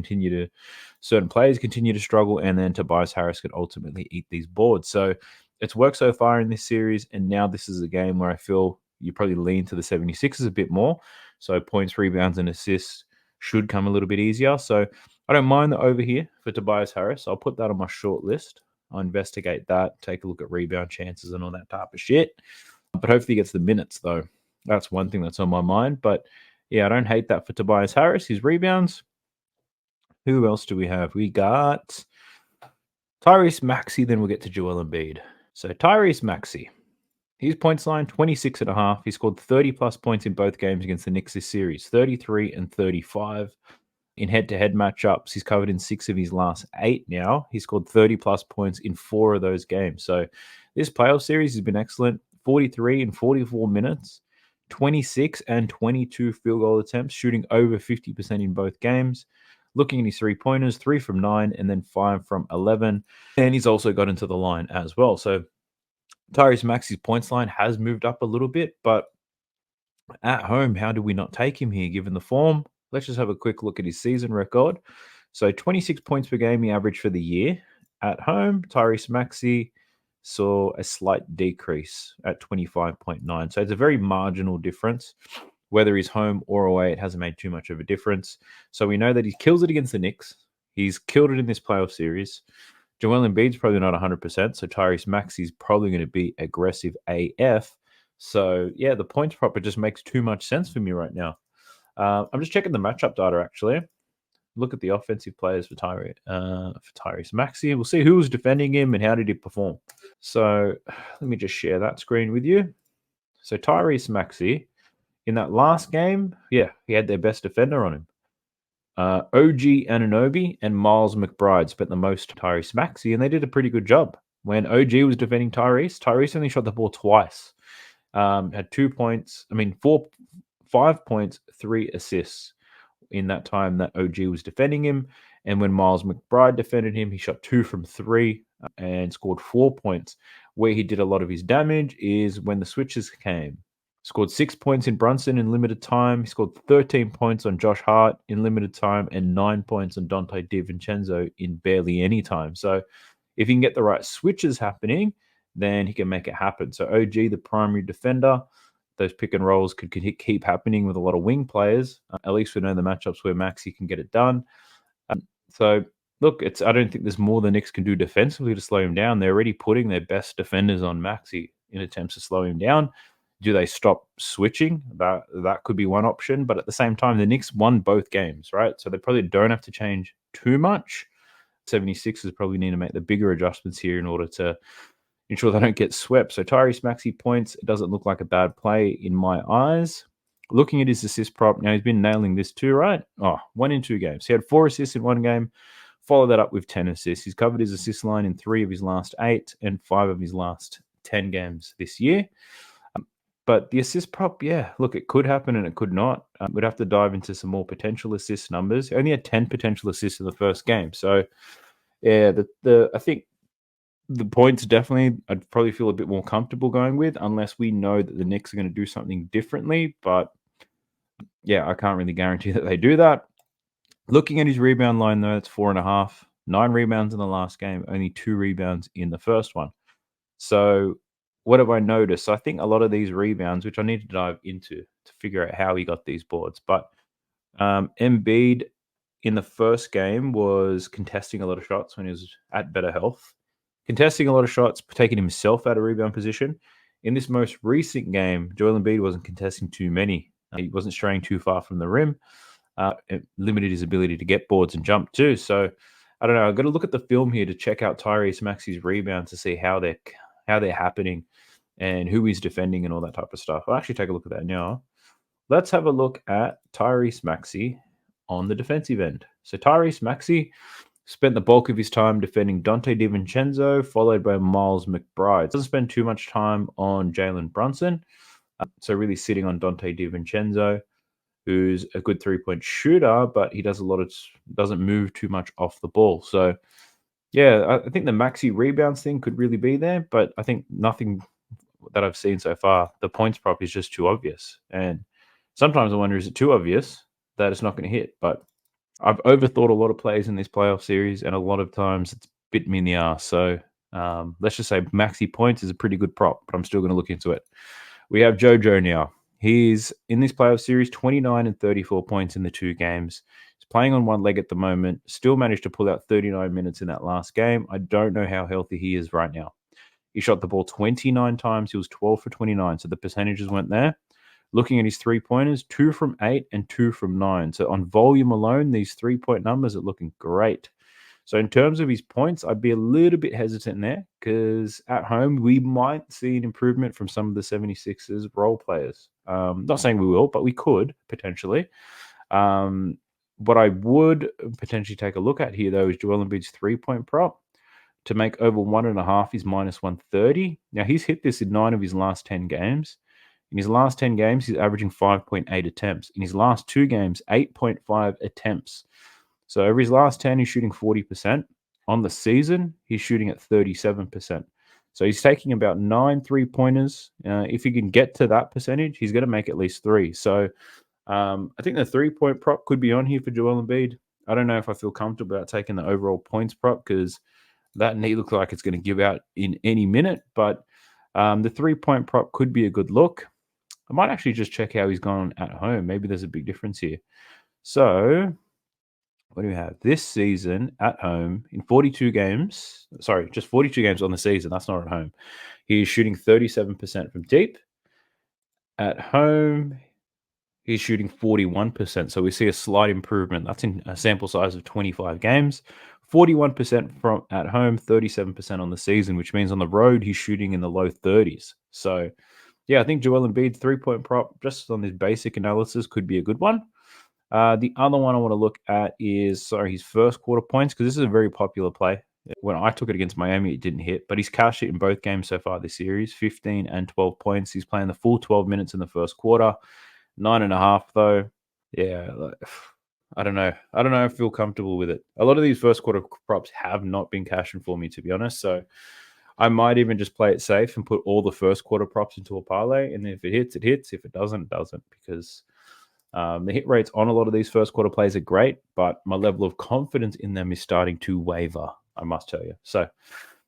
certain players continue to struggle, and then Tobias Harris could ultimately eat these boards. So it's worked so far in this series, and now this is a game where I feel you probably lean to the 76ers a bit more. So points, rebounds, and assists should come a little bit easier. So I don't mind the over here for Tobias Harris. I'll put that on my short list. I'll investigate that, take a look at rebound chances and all that type of shit. But hopefully he gets the minutes, though. That's one thing that's on my mind. But yeah, I don't hate that for Tobias Harris. His rebounds. Who else do we have? We got Tyrese Maxey. Then we'll get to Joel Embiid. So Tyrese Maxey. His points line, 26.5. He scored 30-plus points in both games against the Knicks this series, 33 and 35. In head-to-head matchups, he's covered in 6 of his last 8 now. He scored 30-plus points in 4 of those games. So this playoff series has been excellent. 43 and 44 minutes, 26 and 22 field goal attempts, shooting over 50% in both games. Looking at his 3-pointers, 3 from 9 and then 5 from 11. And he's also got into the line as well. So Tyrese Maxey's points line has moved up a little bit, but at home, how do we not take him here given the form? Let's just have a quick look at his season record. So 26 points per game he averaged for the year. At home, Tyrese Maxey saw a slight decrease at 25.9. So it's a very marginal difference. Whether he's home or away, it hasn't made too much of a difference. So we know that he kills it against the Knicks. He's killed it in this playoff series. Joel Embiid's probably not 100%, so Tyrese Maxey's probably going to be aggressive AF. So, yeah, the points prop just makes too much sense for me right now. I'm just checking the matchup data, actually. Look at the offensive players for Tyrese Maxey. We'll see who was defending him and how did he perform. So, let me just share that screen with you. So, Tyrese Maxey, in that last game, he had their best defender on him. OG Anunoby and Miles McBride spent the most Tyrese Maxey, and they did a pretty good job. When OG was defending Tyrese only shot the ball twice. Had 2 points, 5 points, 3 assists in that time that OG was defending him. And when Miles McBride defended him, he shot 2 from 3 and scored 4 points. Where he did a lot of his damage is when the switches came. Scored 6 points in Brunson in limited time. He scored 13 points on Josh Hart in limited time and 9 points on Dante DiVincenzo in barely any time. So if he can get the right switches happening, then he can make it happen. So OG, the primary defender, those pick and rolls could keep happening with a lot of wing players. At least we know the matchups where Maxey can get it done. So look, I don't think there's more the Knicks can do defensively to slow him down. They're already putting their best defenders on Maxey in attempts to slow him down. Do they stop switching? That could be one option. But at the same time, the Knicks won both games, right? So they probably don't have to change too much. 76ers probably need to make the bigger adjustments here in order to, ensure they don't get swept. So Tyrese Maxey points, it doesn't look like a bad play in my eyes. Looking at his assist prop, now he's been nailing this too, right? 1 in 2 games. He had 4 assists in one game. Follow that up with 10 assists. He's covered his assist line in 3 of his last 8 and 5 of his last 10 games this year. But the assist prop, yeah, look, it could happen and it could not. We'd have to dive into some more potential assist numbers. He only had 10 potential assists in the first game. So, yeah, I think the points definitely I'd probably feel a bit more comfortable going with, unless we know that the Knicks are going to do something differently. But yeah, I can't really guarantee that they do that. Looking at his rebound line, though, it's 4.5. 9 rebounds in the last game, only 2 rebounds in the first one. So what have I noticed? I think a lot of these rebounds, which I need to dive into to figure out how he got these boards, but Embiid in the first game was contesting a lot of shots when he was at better health, contesting a lot of shots, taking himself out of rebound position. In this most recent game, Joel Embiid wasn't contesting too many. He wasn't straying too far from the rim. It limited his ability to get boards and jump too. So I don't know. I've got to look at the film here to check out Tyrese Maxey's rebounds to see how they're happening and who he's defending and all that type of stuff. I'll actually take a look at that now. Let's have a look at Tyrese Maxey on the defensive end. So Tyrese Maxey spent the bulk of his time defending Dante DiVincenzo, followed by Miles McBride. Doesn't spend too much time on Jalen Brunson. So really sitting on Dante DiVincenzo, who's a good 3-point shooter, but he doesn't move too much off the ball. So yeah, I think the Maxey rebounds thing could really be there, but I think nothing that I've seen so far, the points prop is just too obvious. And sometimes I wonder, is it too obvious that it's not going to hit? But I've overthought a lot of plays in this playoff series, and a lot of times it's bit me in the ass. So let's just say Maxey points is a pretty good prop, but I'm still going to look into it. We have JoJo now. He's in this playoff series, 29 and 34 points in the 2 games. He's playing on one leg at the moment, still managed to pull out 39 minutes in that last game. I don't know how healthy he is right now. He shot the ball 29 times. He was 12 for 29, so the percentages went there. Looking at his 3-pointers, 2 from 8 and 2 from 9. So on volume alone, these 3-point numbers are looking great. So in terms of his points, I'd be a little bit hesitant there because at home, we might see an improvement from some of the 76ers role players. Not saying we will, but we could potentially. What I would potentially take a look at here, though, is Joel Embiid's 3-point prop. To make over 1.5 is minus 130. Now, he's hit this in 9 of his last 10 games. In his last 10 games, he's averaging 5.8 attempts. In his last 2 games, 8.5 attempts. So over his last 10, he's shooting 40%. On the season, he's shooting at 37%. So he's taking about 9 3-pointers. If he can get to that percentage, he's going to make at least 3. So I think the 3-point prop could be on here for Joel Embiid. I don't know if I feel comfortable about taking the overall points prop because that knee looks like it's going to give out in any minute. But the 3-point prop could be a good look. I might actually just check how he's gone at home. Maybe there's a big difference here. So what do we have? This season at home in 42 games, sorry, just 42 games on the season. That's not at home. He's shooting 37% from deep. At home, he's shooting 41%. So we see a slight improvement. That's in a sample size of 25 games. 41% from at home, 37% on the season, which means on the road, he's shooting in the low 30s. So yeah, I think Joel Embiid's 3-point prop, just on this basic analysis, could be a good one. The other one I want to look at is, his first quarter points, because this is a very popular play. When I took it against Miami, it didn't hit, but he's cashed it in both games so far this series, 15 and 12 points. He's playing the full 12 minutes in the first quarter, 9.5 though. Yeah, I don't know. I don't know if I feel comfortable with it. A lot of these first quarter props have not been cashing for me, to be honest. So I might even just play it safe and put all the first quarter props into a parlay. And if it hits, it hits. If it doesn't, it doesn't. Because the hit rates on a lot of these first quarter plays are great, but my level of confidence in them is starting to waver, I must tell you. So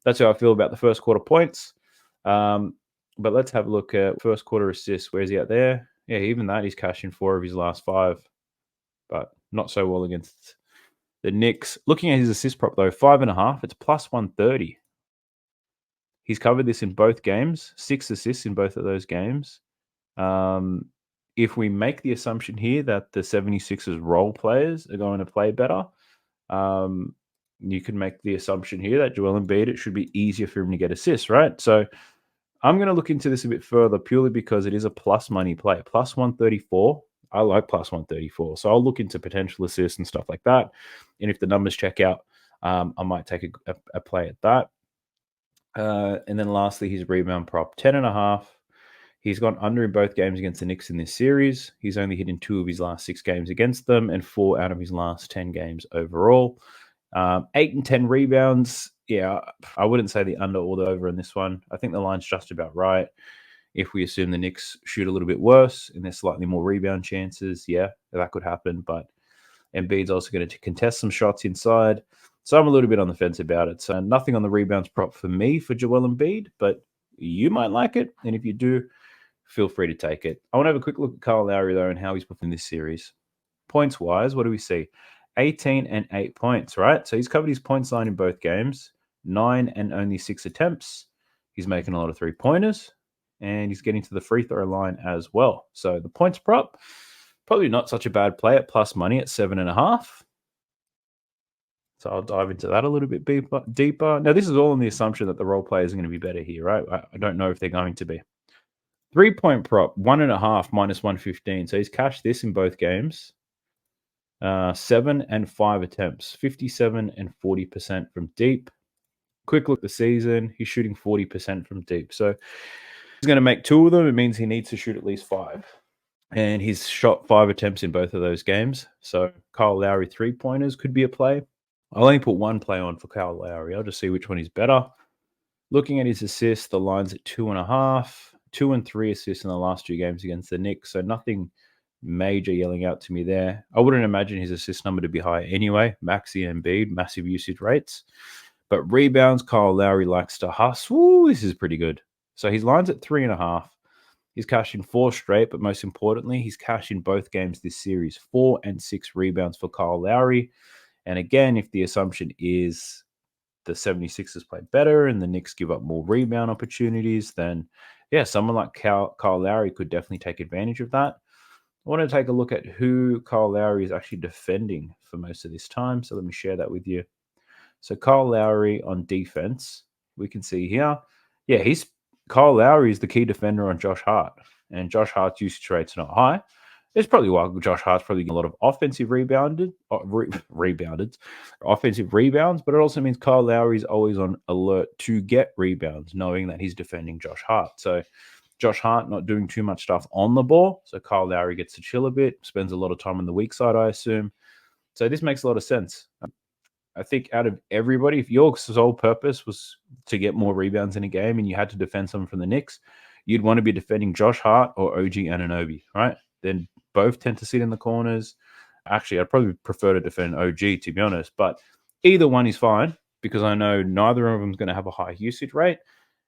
that's how I feel about the first quarter points. But let's have a look at first quarter assists. Where's he at there? Yeah, even that, he's cashing 4 of his last 5, but not so well against the Knicks. Looking at his assist prop, though, 5.5, it's plus 130. He's covered this in both games, 6 assists in both of those games. If we make the assumption here that the 76ers role players are going to play better, you can make the assumption here that Joel Embiid, it should be easier for him to get assists, right? So I'm going to look into this a bit further purely because it is a plus money play. Plus 134. I like plus 134. So I'll look into potential assists and stuff like that. And if the numbers check out, I might take a play at that. And then lastly, his rebound prop, 10.5. He's gone under in both games against the Knicks in this series. He's only hit in 2 of his last 6 games against them and 4 out of his last 10 games overall. 8 and 10 rebounds. Yeah, I wouldn't say the under or the over in this one. I think the line's just about right. If we assume the Knicks shoot a little bit worse and there's slightly more rebound chances, yeah, that could happen. But Embiid's also going to contest some shots inside. So I'm a little bit on the fence about it. So nothing on the rebounds prop for me for Joel Embiid, but you might like it. And if you do, feel free to take it. I want to have a quick look at Kyle Lowry, though, and how he's performed this series. Points-wise, what do we see? 18 and 8 points, right? So he's covered his points line in both games. 9 and only 6 attempts. He's making a lot of three-pointers, and he's getting to the free throw line as well. So the points prop, probably not such a bad play at plus money at 7.5. So I'll dive into that a little bit deeper. Now, this is all on the assumption that the role players are going to be better here, right? I don't know if they're going to be. 3-point prop, 1.5 minus 115. So he's cashed this in both games. 7 and 5 attempts, 57 and 40% from deep. Quick look at the season, he's shooting 40% from deep. So he's going to make 2 of them. It means he needs to shoot at least 5. And he's shot 5 attempts in both of those games. So Kyle Lowry 3-pointers could be a play. I'll only put 1 play on for Kyle Lowry. I'll just see which one is better. Looking at his assists, the line's at 2.5. 2 and 3 assists in the last 2 games against the Knicks. So nothing major yelling out to me there. I wouldn't imagine his assist number to be high anyway. Maxi and Embiid, massive usage rates. But rebounds, Kyle Lowry likes to hustle. Woo, this is pretty good. So his line's at 3.5. He's cashed in 4 straight, but most importantly, he's cashed in both games this series. 4 and 6 rebounds for Kyle Lowry. And again, if the assumption is the 76ers play better and the Knicks give up more rebound opportunities, then yeah, someone like Kyle Lowry could definitely take advantage of that. I want to take a look at who Kyle Lowry is actually defending for most of this time. So let me share that with you. So Kyle Lowry on defense, we can see here. Yeah, Kyle Lowry is the key defender on Josh Hart. And Josh Hart's usage rate's not high. It's probably why Josh Hart's probably getting a lot of offensive offensive rebounds, but it also means Kyle Lowry is always on alert to get rebounds, knowing that he's defending Josh Hart. So Josh Hart not doing too much stuff on the ball. So Kyle Lowry gets to chill a bit, spends a lot of time on the weak side, I assume. So this makes a lot of sense. I think out of everybody, if your sole purpose was to get more rebounds in a game and you had to defend someone from the Knicks, you'd want to be defending Josh Hart or OG Anunoby, right? Then both tend to sit in the corners. Actually, I'd probably prefer to defend OG, to be honest. But either one is fine because I know neither of them is going to have a high usage rate.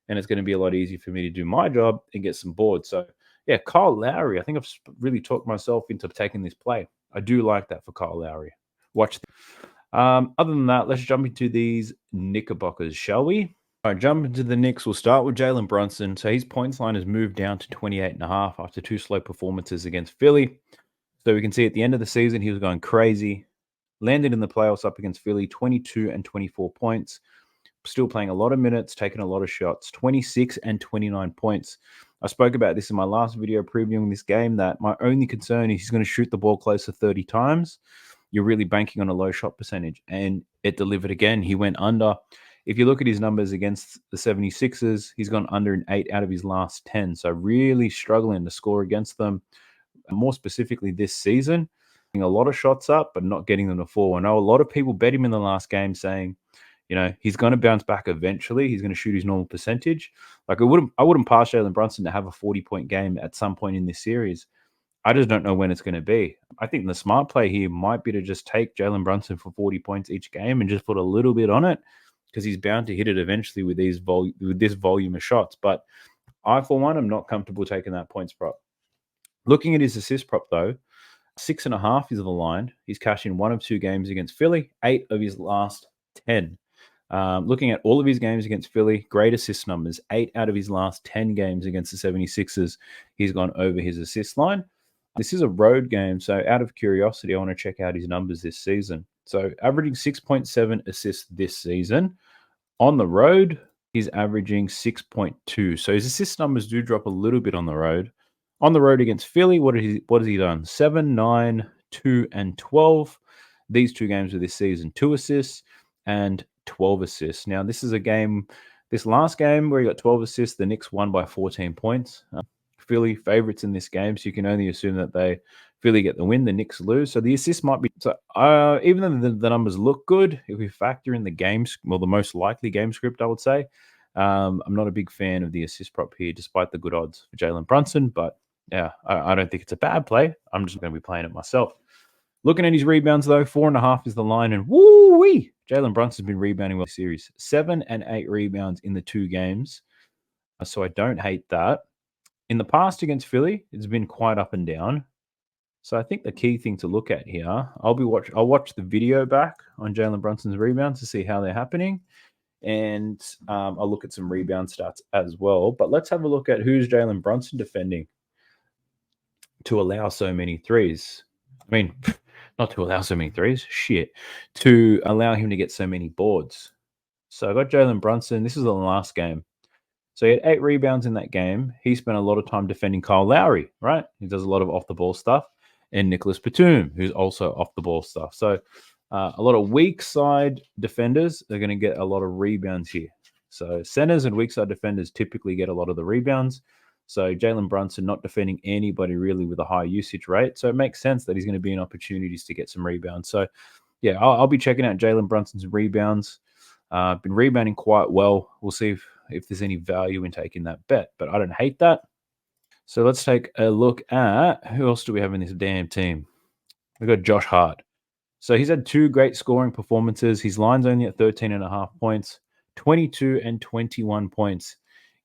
And it's going to be a lot easier for me to do my job and get some boards. So, yeah, Kyle Lowry, I think I've really talked myself into taking this play. I do like that for Kyle Lowry. Watch this. Other than that, let's jump into these Knickerbockers, shall we? All right, jump into the Knicks. We'll start with Jalen Brunson. So his points line has moved down to 28.5 after 2 slow performances against Philly. So we can see at the end of the season, he was going crazy. Landed in the playoffs up against Philly, 22 and 24 points. Still playing a lot of minutes, taking a lot of shots, 26 and 29 points. I spoke about this in my last video previewing this game, that my only concern is he's going to shoot the ball close to 30 times. You're really banking on a low shot percentage. And it delivered again. He went under. If you look at his numbers against the 76ers, he's gone under in 8 out of his last 10. So really struggling to score against them. More specifically this season, a lot of shots up, but not getting them to fall. I know a lot of people bet him in the last game saying, he's going to bounce back eventually. He's going to shoot his normal percentage. Like I wouldn't pass Jalen Brunson to have a 40-point game at some point in this series. I just don't know when it's going to be. I think the smart play here might be to just take Jalen Brunson for 40 points each game and just put a little bit on it because he's bound to hit it eventually with this volume of shots. But I, for one, am not comfortable taking that points prop. Looking at his assist prop, though, 6.5 is the line. He's cashed in 1 of 2 games against Philly, 8 of his last 10. Looking at all of his games against Philly, great assist numbers. 8 out of his last 10 games against the 76ers, he's gone over his assist line. This is a road game, so out of curiosity, I want to check out his numbers this season. So averaging 6.7 assists this season. On the road, he's averaging 6.2. So his assist numbers do drop a little bit on the road. On the road against Philly, what has he done? 7, 9, 2, and 12. These 2 games of this season, 2 assists and 12 assists. Now, this is a game, this last game where he got 12 assists, the Knicks won by 14 points. Philly favorites in this game, so you can only assume that Philly get the win, the Knicks lose. So the assist might be so. Even though the numbers look good, if we factor in the games, well, the most likely game script, I would say, I'm not a big fan of the assist prop here, despite the good odds for Jalen Brunson. But yeah, I don't think it's a bad play. I'm just going to be playing it myself. Looking at his rebounds though, 4.5 is the line, and woo wee, Jalen Brunson's been rebounding well this series, 7 and 8 rebounds in the 2 games. So I don't hate that. In the past against Philly, it's been quite up and down. So I think the key thing to look at here, I'll watch the video back on Jalen Brunson's rebounds to see how they're happening, and I'll look at some rebound stats as well. But let's have a look at who's Jalen Brunson defending to allow so many threes. I mean, not to allow so many threes, to allow him to get so many boards. So I got Jalen Brunson. This is the last game. So he had 8 rebounds in that game. He spent a lot of time defending Kyle Lowry, right? He does a lot of off-the-ball stuff. And Nicholas Batum, who's also off-the-ball stuff. So a lot of weak side defenders are going to get a lot of rebounds here. So centers and weak side defenders typically get a lot of the rebounds. So Jalen Brunson not defending anybody really with a high usage rate. So it makes sense that he's going to be in opportunities to get some rebounds. So yeah, I'll be checking out Jalen Brunson's rebounds. Been rebounding quite well. We'll see if there's any value in taking that bet, but I don't hate that. So let's take a look at who else do we have in this damn team. We've got Josh Hart. So he's had 2 great scoring performances. His line's only at 13.5 points, 22 and 21 points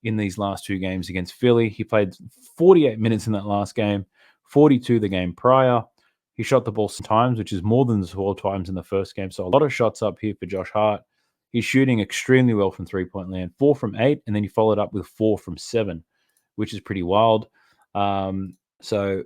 in these last 2 games against Philly. He played 48 minutes in that last game, 42 the game prior. He shot the ball some times, which is more than the 12 times in the first game. So a lot of shots up here for Josh Hart. He's shooting extremely well from 3-point land, 4 from 8, and then he followed up with 4 from 7, which is pretty wild. So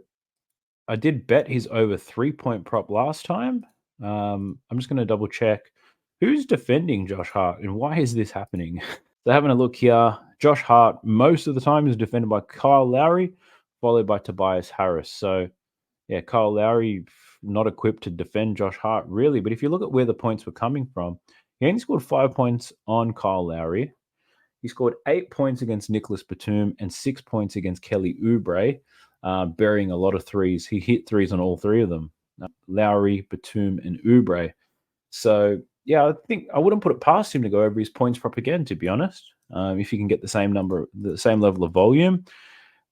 I did bet his over 3-point prop last time. I'm just going to double check who's defending Josh Hart and why is this happening. So having a look here, Josh Hart most of the time is defended by Kyle Lowry, followed by Tobias Harris. So yeah, Kyle Lowry not equipped to defend Josh Hart really, but if you look at where the points were coming from, he only scored 5 points on Kyle Lowry. He scored 8 points against Nicholas Batum and 6 points against Kelly Oubre, burying a lot of threes. He hit threes on all 3 of them, Lowry, Batum, and Oubre. So, yeah, I think I wouldn't put it past him to go over his points prop again, to be honest, if you can get the same level of volume.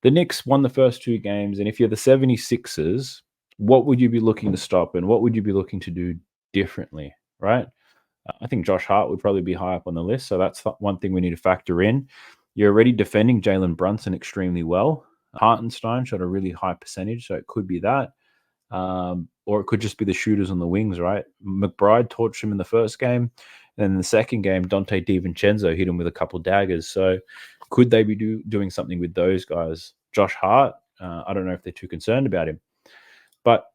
The Knicks won the first 2 games, and if you're the 76ers, what would you be looking to stop and what would you be looking to do differently, right? I think Josh Hart would probably be high up on the list. So that's one thing we need to factor in. You're already defending Jalen Brunson extremely well. Hartenstein shot a really high percentage, so it could be that. Or it could just be the shooters on the wings, right? McBride torched him in the first game. And in the second game, Dante DiVincenzo hit him with a couple daggers. So could they be doing something with those guys? Josh Hart, I don't know if they're too concerned about him. But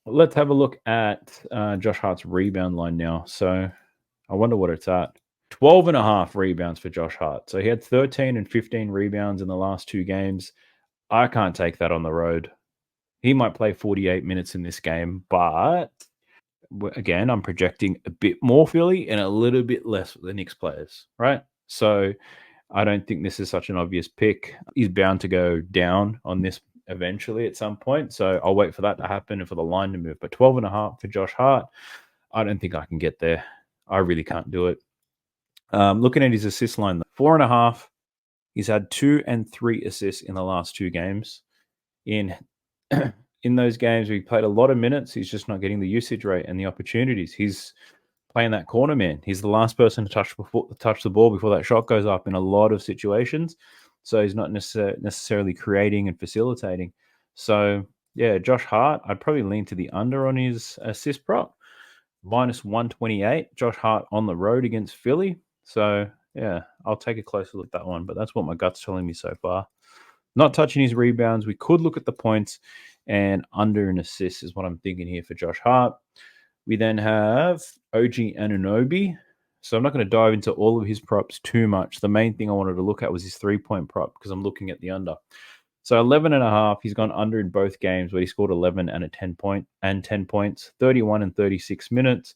let's have a look at Josh Hart's rebound line now. So I wonder what it's at. 12.5 rebounds for Josh Hart. So he had 13 and 15 rebounds in the last 2 games. I can't take that on the road. He might play 48 minutes in this game, but again, I'm projecting a bit more Philly and a little bit less for the Knicks players, right? So I don't think this is such an obvious pick. He's bound to go down on this eventually at some point. So I'll wait for that to happen and for the line to move. But 12.5 for Josh Hart, I don't think I can get there. I really can't do it. Looking at his assist line, 4.5. He's had 2 and 3 assists in the last 2 games. In those games, we played a lot of minutes. He's just not getting the usage rate and the opportunities. He's playing that corner man. He's the last person to touch the ball before that shot goes up in a lot of situations. So he's not necessarily creating and facilitating. So yeah, Josh Hart, I'd probably lean to the under on his assist prop. Minus 128. Josh Hart on the road against Philly. So yeah, I'll take a closer look at that one. But that's what my gut's telling me so far. Not touching his rebounds. We could look at the points, and under an assist is what I'm thinking here for Josh Hart. We then have OG Anunoby. So I'm not going to dive into all of his props too much. The main thing I wanted to look at was his 3-point prop because I'm looking at the under. So 11.5, he's gone under in both games where he scored 11 and 10 points, 31 and 36 minutes,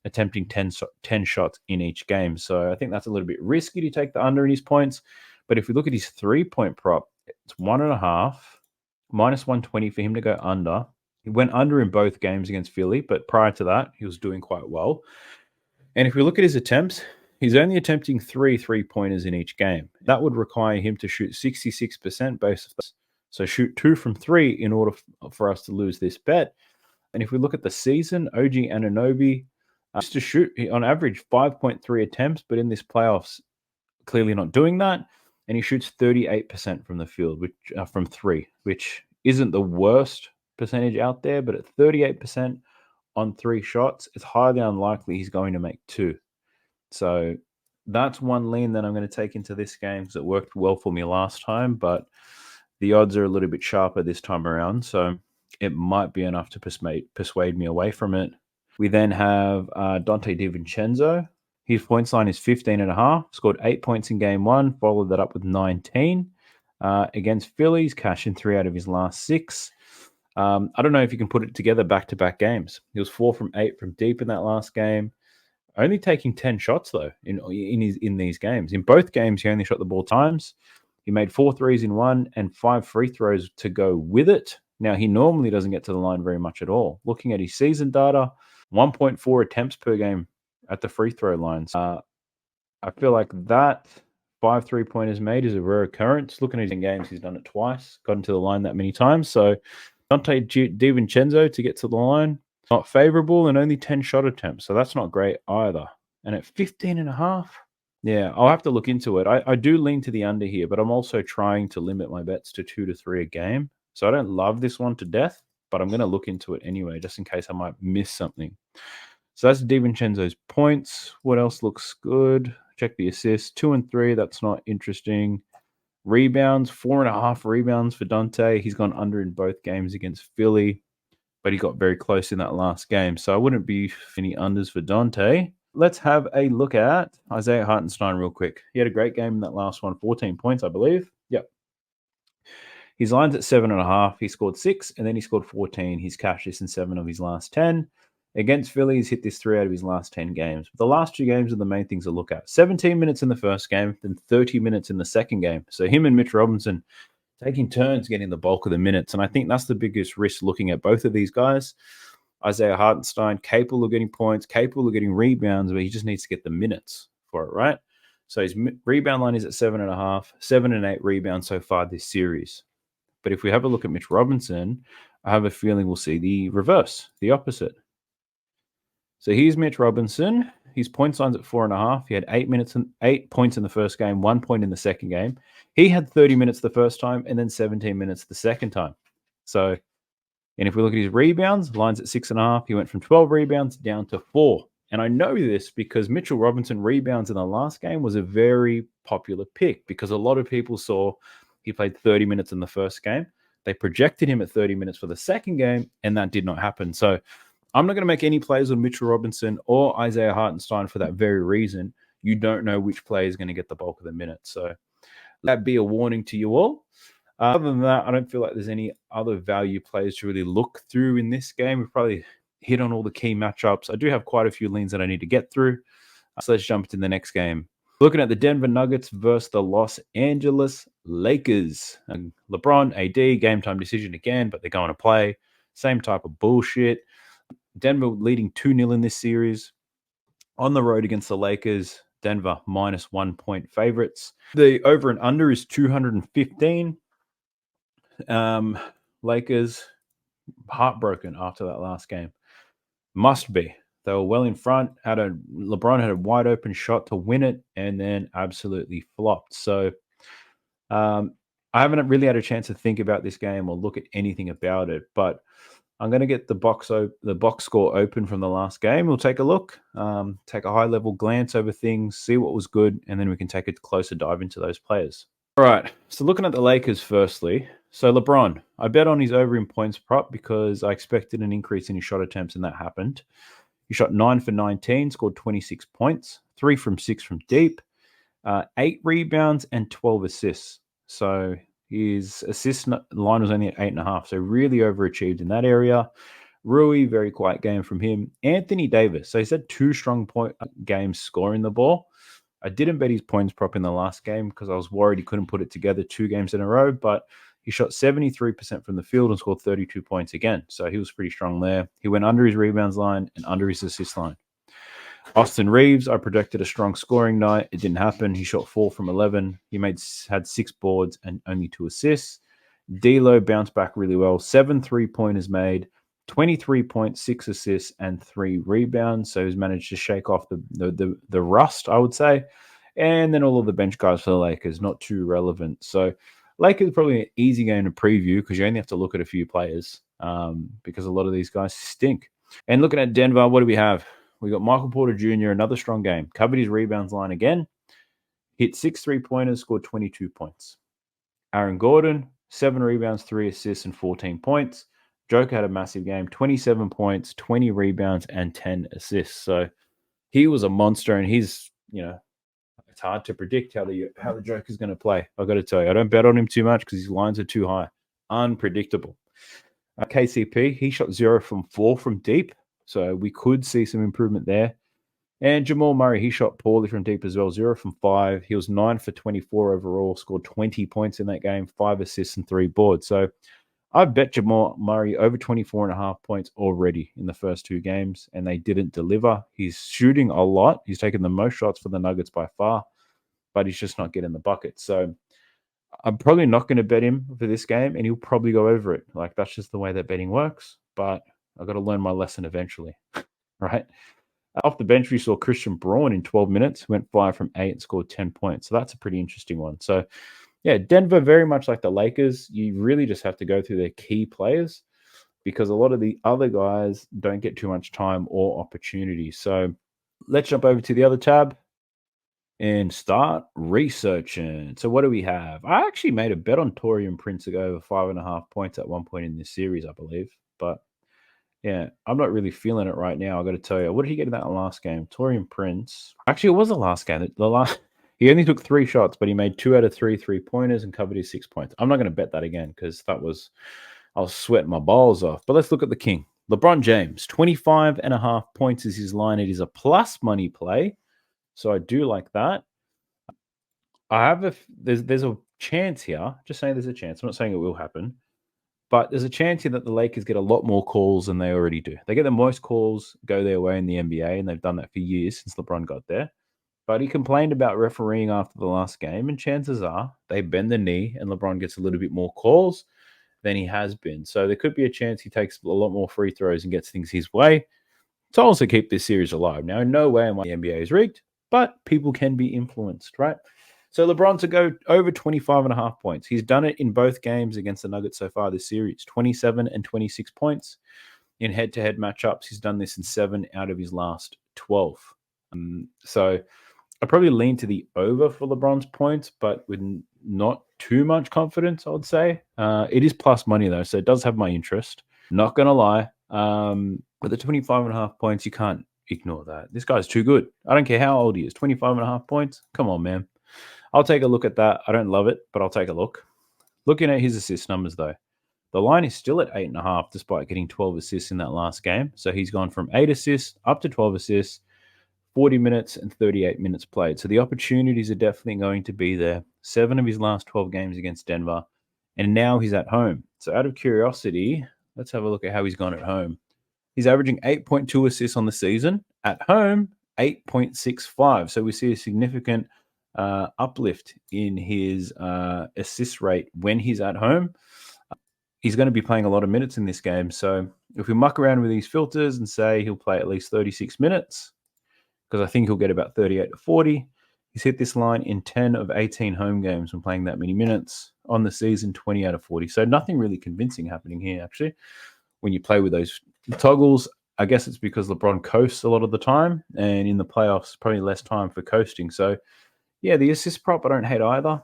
attempting 10 shots in each game. So I think that's a little bit risky to take the under in his points. But if we look at his 3-point prop, it's 1.5, minus 120 for him to go under. He went under in both games against Philly, but prior to that, he was doing quite well. And if we look at his attempts, he's only attempting 3-pointers in each game. That would require him to shoot 66% based off this. So shoot 2 from 3 in order for us to lose this bet. And if we look at the season, OG Anunoby used to shoot on average 5.3 attempts, but in this playoffs, clearly not doing that. And he shoots 38% from the field, which from 3, which isn't the worst percentage out there, but at 38% on 3 shots, it's highly unlikely he's going to make 2. So that's one lean that I'm going to take into this game because it worked well for me last time, but the odds are a little bit sharper this time around. So it might be enough to persuade me away from it. We then have Dante DiVincenzo. His points line is 15.5. Scored 8 points in game 1. Followed that up with 19 against Phillies, cashing 3 out of his last 6. I don't know if you can put it together back-to-back games. He was 4 from 8 from deep in that last game. Only taking 10 shots, though, in these games. In both games, he only shot the ball times. He made 4 threes in one and 5 free throws to go with it. Now, he normally doesn't get to the line very much at all. Looking at his season data, 1.4 attempts per game at the free throw line. I feel like that 5 3-pointers made is a rare occurrence. Looking at his games, he's done it twice, gotten to the line that many times. So Dante DiVincenzo to get to the line, not favorable, and only 10 shot attempts. So that's not great either. And at 15.5, yeah, I'll have to look into it. I do lean to the under here, but I'm also trying to limit my bets to 2 to 3 a game. So I don't love this one to death, but I'm going to look into it anyway, just in case I might miss something. So that's DiVincenzo's points. What else looks good? Check the assists. 2 and 3, that's not interesting. Rebounds, 4.5 rebounds for Dante. He's gone under in both games against Philly, but he got very close in that last game. So I wouldn't be any unders for Dante. Let's have a look at Isaiah Hartenstein real quick. He had a great game in that last one, 14 points, I believe. Yep. His line's at 7.5. He scored 6, and then he scored 14. He's cashed this in 7 of his last 10. Against Philly, he's hit this 3 out of his last 10 games. But the last 2 games are the main things to look at. 17 minutes in the first game, then 30 minutes in the second game. So him and Mitch Robinson taking turns getting the bulk of the minutes. And I think that's the biggest risk looking at both of these guys. Isaiah Hartenstein, capable of getting points, capable of getting rebounds, but he just needs to get the minutes for it, right? So his rebound line is at 7.5, 7 and 8 rebounds so far this series. But if we have a look at Mitch Robinson, I have a feeling we'll see the reverse, the opposite. So here's Mitch Robinson. His points line's at 4.5. He had 8 points in the first game, 1 point in the second game. He had 30 minutes the first time and then 17 minutes the second time. So, and if we look at his rebounds, line's at 6.5. He went from 12 rebounds down to 4. And I know this because Mitchell Robinson rebounds in the last game was a very popular pick because a lot of people saw he played 30 minutes in the first game. They projected him at 30 minutes for the second game, and that did not happen. So I'm not going to make any plays on Mitchell Robinson or Isaiah Hartenstein for that very reason. You don't know which player is going to get the bulk of the minutes. So that be a warning to you all. Other than that, I don't feel like there's any other value plays to really look through in this game. We've probably hit on all the key matchups. I do have quite a few leans that I need to get through. So let's jump into the next game. Looking at the Denver Nuggets versus the Los Angeles Lakers. And LeBron, AD, game time decision again, but they're going to play. Same type of bullshit. Denver leading 2-0 in this series. On the road against the Lakers, Denver minus 1 point favorites. The over and under is 215. Lakers heartbroken after that last game. Must be. They were well in front. LeBron had a wide open shot to win it and then absolutely flopped. So I haven't really had a chance to think about this game or look at anything about it, but I'm going to get the box score open from the last game. We'll take a look, take a high-level glance over things, see what was good, and then we can take a closer dive into those players. All right, so looking at the Lakers firstly. So LeBron, I bet on his over in points prop because I expected an increase in his shot attempts, and that happened. He shot 9 for 19, scored 26 points, 3 from 6 from deep, 8 rebounds, and 12 assists. So his assist line was only at 8.5, so really overachieved in that area. Rui, very quiet game from him. Anthony Davis, so he's had 2 strong games scoring the ball. I didn't bet his points prop in the last game because I was worried he couldn't put it together 2 games in a row, but he shot 73% from the field and scored 32 points again. So he was pretty strong there. He went under his rebounds line and under his assist line. Austin Reeves, I projected a strong scoring night. It didn't happen. He shot 4 from 11. He had 6 boards and only 2 assists. D'Lo bounced back really well. 7 3-pointers made, 23 points, 6 assists, and 3 rebounds. So he's managed to shake off the rust, I would say. And then all of the bench guys for the Lakers, not too relevant. So Lakers probably an easy game to preview because you only have to look at a few players because a lot of these guys stink. And looking at Denver, what do we have? We got Michael Porter Jr., another strong game. Covered his rebounds line again. Hit 6 3-pointers, scored 22 points. Aaron Gordon, 7 rebounds, 3 assists, and 14 points. Joker had a massive game, 27 points, 20 rebounds, and 10 assists. So he was a monster, and he's, it's hard to predict how the Joker's going to play. I've got to tell you, I don't bet on him too much because his lines are too high. Unpredictable. KCP, he shot 0 from 4 from deep, so we could see some improvement there. And Jamal Murray, he shot poorly from deep as well, 0 from 5. He was 9 for 24 overall, scored 20 points in that game, 5 assists and 3 boards. So I've bet Jamal Murray over 24.5 points already in the first 2 games, and they didn't deliver. He's shooting a lot. He's taken the most shots for the Nuggets by far, but he's just not getting the bucket. So I'm probably not going to bet him for this game, and he'll probably go over it. Like, that's just the way that betting works, but I've got to learn my lesson eventually, right? Off the bench, we saw Christian Braun in 12 minutes, went 5 from 8 and scored 10 points. So that's a pretty interesting one. So, yeah, Denver, very much like the Lakers, you really just have to go through their key players because a lot of the other guys don't get too much time or opportunity. So let's jump over to the other tab and start researching. So what do we have? I actually made a bet on Torian Prince to go over 5.5 points at one point in this series, I believe. But yeah, I'm not really feeling it right now. I got to tell you, what did he get in that last game? Torian Prince. Actually, it was the last game. He only took 3 shots, but he made 2 out of 3 3-pointers and covered his 6 points. I'm not going to bet that again because I was sweating my balls off. But let's look at the king, LeBron James. 25.5 points is his line. It is a plus money play, so I do like that. There's a chance here. Just saying, there's a chance. I'm not saying it will happen. But there's a chance here that the Lakers get a lot more calls than they already do. They get the most calls go their way in the NBA, and they've done that for years since LeBron got there. But he complained about refereeing after the last game, and chances are they bend the knee and LeBron gets a little bit more calls than he has been. So there could be a chance he takes a lot more free throws and gets things his way to also keep this series alive. Now, in no way am I the NBA is rigged, but people can be influenced, right? So LeBron to go over 25.5 points. He's done it in both games against the Nuggets so far this series, 27 and 26 points. In head-to-head matchups, he's done this in 7 out of his last 12. So I probably lean to the over for LeBron's points, but with not too much confidence, I would say. It is plus money, though, so it does have my interest. Not going to lie. But the 25.5 points, you can't ignore that. This guy's too good. I don't care how old he is. 25.5 points? Come on, man. I'll take a look at that. I don't love it, but I'll take a look. Looking at his assist numbers, though, the line is still at 8.5 despite getting 12 assists in that last game. So he's gone from 8 assists up to 12 assists, 40 minutes and 38 minutes played. So the opportunities are definitely going to be there. 7 of his last 12 games against Denver, and now he's at home. So out of curiosity, let's have a look at how he's gone at home. He's averaging 8.2 assists on the season. At home, 8.65. So we see a significant uplift in his assist rate when he's at home. He's going to be playing a lot of minutes in this game. So if we muck around with these filters and say he'll play at least 36 minutes, because I think he'll get about 38 to 40, he's hit this line in 10 of 18 home games when playing that many minutes. On the season, 20 out of 40. So nothing really convincing happening here, actually. When you play with those toggles, I guess it's because LeBron coasts a lot of the time, and in the playoffs, probably less time for coasting. So, yeah, the assist prop I don't hate either,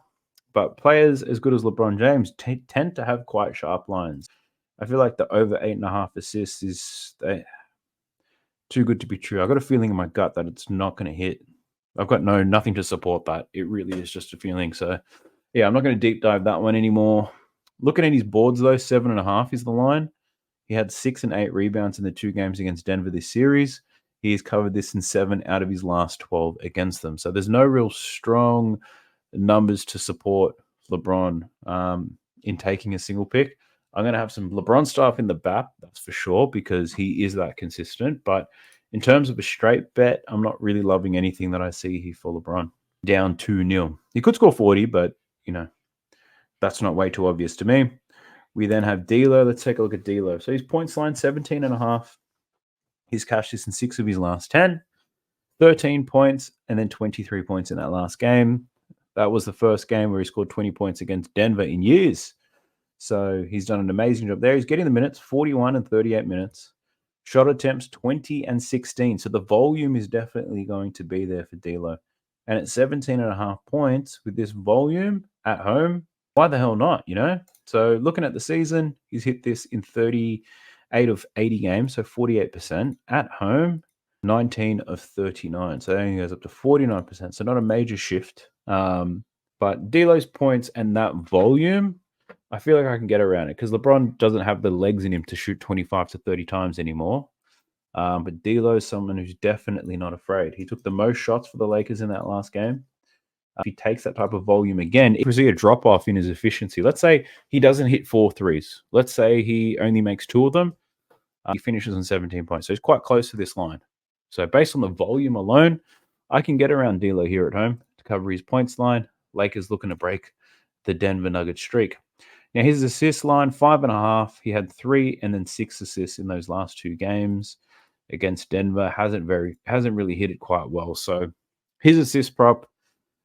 but players as good as LeBron James tend to have quite sharp lines. I feel like the over 8.5 assists is Too good to be true. I've got a feeling in my gut that it's not going to hit. I've got nothing to support that. It really is just a feeling. So, yeah, I'm not going to deep dive that one anymore. Looking at his boards, though, 7.5 is the line. He had 6 and 8 rebounds in the 2 games against Denver this series. He has covered this in 7 out of his last 12 against them. So there's no real strong numbers to support LeBron in taking a single pick. I'm going to have some LeBron stuff in the BAP, that's for sure, because he is that consistent. But in terms of a straight bet, I'm not really loving anything that I see here for LeBron. Down 2-0. He could score 40, but, that's not way too obvious to me. We then have D'Lo. Let's take a look at D'Lo. So his points line, 17.5. He's cashed this in 6 of his last 10. 13 points and then 23 points in that last game. That was the first game where he scored 20 points against Denver in years. So he's done an amazing job there. He's getting the minutes, 41 and 38 minutes. Shot attempts, 20 and 16. So the volume is definitely going to be there for D'Lo. And at 17.5 points with this volume at home, why the hell not, So looking at the season, he's hit this in 38 of 80 games, so 48%. At home, 19 of 39. So that only goes up to 49%. So not a major shift. But D'Lo's points and that volume, I feel like I can get around it because LeBron doesn't have the legs in him to shoot 25 to 30 times anymore. But D'Lo is someone who's definitely not afraid. He took the most shots for the Lakers in that last game. If he takes that type of volume again, if we see a drop off in his efficiency, let's say he doesn't hit 4 threes. Let's say he only makes 2 of them. He finishes on 17 points. So he's quite close to this line. So based on the volume alone, I can get around D'Lo here at home to cover his points line. Lakers looking to break the Denver Nuggets streak. Now his assist line, 5.5. He had 3 and then 6 assists in those last 2 games against Denver. Hasn't really hit it quite well. So his assist prop,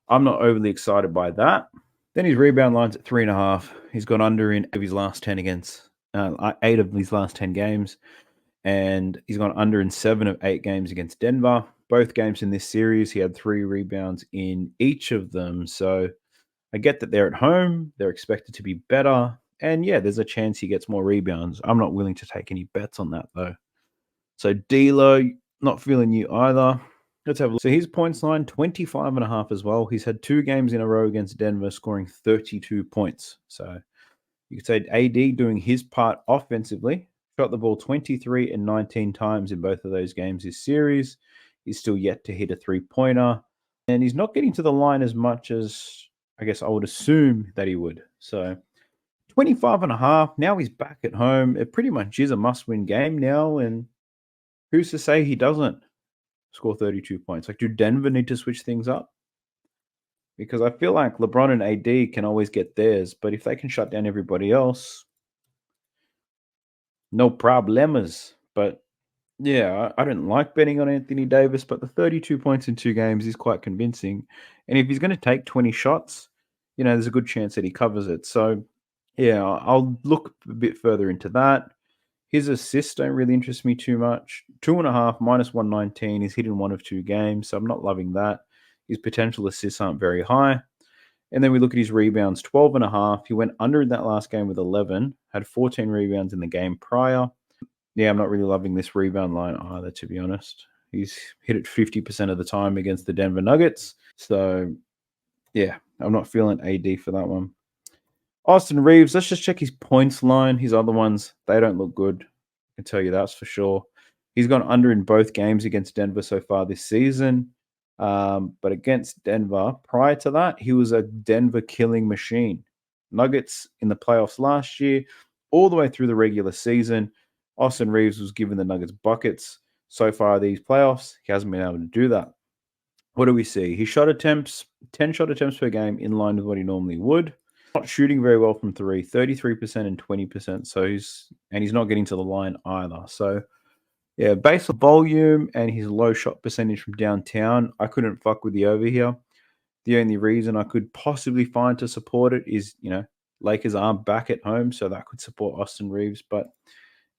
I'm not overly excited by that. Then his rebound line's at 3.5. He's gone under in 8 of his last 10 games. And he's gone under in 7 of 8 games against Denver. Both games in this series, he had 3 rebounds in each of them. So I get that they're at home. They're expected to be better. And yeah, there's a chance he gets more rebounds. I'm not willing to take any bets on that, though. So D'Lo, not feeling you either. Let's have a look. So his points line, 25.5 as well. He's had 2 games in a row against Denver, scoring 32 points. So you could say AD doing his part offensively. Shot the ball 23 and 19 times in both of those games this series. He's still yet to hit a 3-pointer. And he's not getting to the line as much as I guess I would assume that he would. So 25.5. Now he's back at home. It pretty much is a must-win game now. And who's to say he doesn't score 32 points? Like, do Denver need to switch things up? Because I feel like LeBron and AD can always get theirs, but if they can shut down everybody else, no problemas. But yeah, I don't like betting on Anthony Davis, but the 32 points in 2 games is quite convincing. And if he's going to take 20 shots, there's a good chance that he covers it. So yeah, I'll look a bit further into that. His assists don't really interest me too much. 2.5 minus 119. He's hit in 1 of 2 games, so I'm not loving that. His potential assists aren't very high. And then we look at his rebounds, 12.5. He went under in that last game with 11, had 14 rebounds in the game prior. Yeah, I'm not really loving this rebound line either, to be honest. He's hit it 50% of the time against the Denver Nuggets. So, yeah, I'm not feeling AD for that one. Austin Reeves, let's just check his points line. His other ones, they don't look good. I can tell you that's for sure. He's gone under in both games against Denver so far this season. But against Denver, prior to that, he was a Denver killing machine. Nuggets in the playoffs last year, all the way through the regular season, Austin Reeves was giving the Nuggets buckets. So far these playoffs, he hasn't been able to do that. What do we see? His shot attempts, 10 shot attempts per game, in line with what he normally would. Not shooting very well from 3, 33% and 20%. So he's not getting to the line either. So yeah, based on volume and his low shot percentage from downtown, I couldn't fuck with the over here. The only reason I could possibly find to support it is, Lakers aren't back at home, so that could support Austin Reeves. But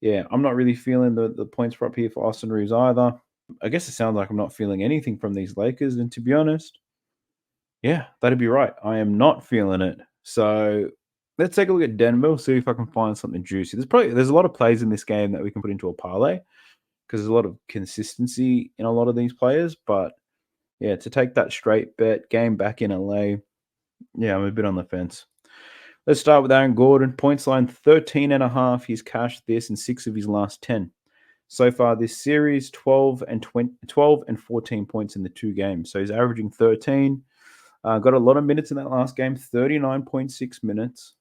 yeah, I'm not really feeling the points prop here for Austin Reeves either. I guess it sounds like I'm not feeling anything from these Lakers. And to be honest, yeah, that'd be right. I am not feeling it. So let's take a look at Denver, see if I can find something juicy. There's a lot of plays in this game that we can put into a parlay. because there's a lot of consistency in a lot of these players. But yeah, to take that straight bet, game back in LA, yeah, I'm a bit on the fence. Let's start with Aaron Gordon. Points line 13.5. He's cashed this in 6 of his last 10. So far this series, 12 and 14 points in the 2 games. So he's averaging 13. Got a lot of minutes in that last game, 39.6 minutes.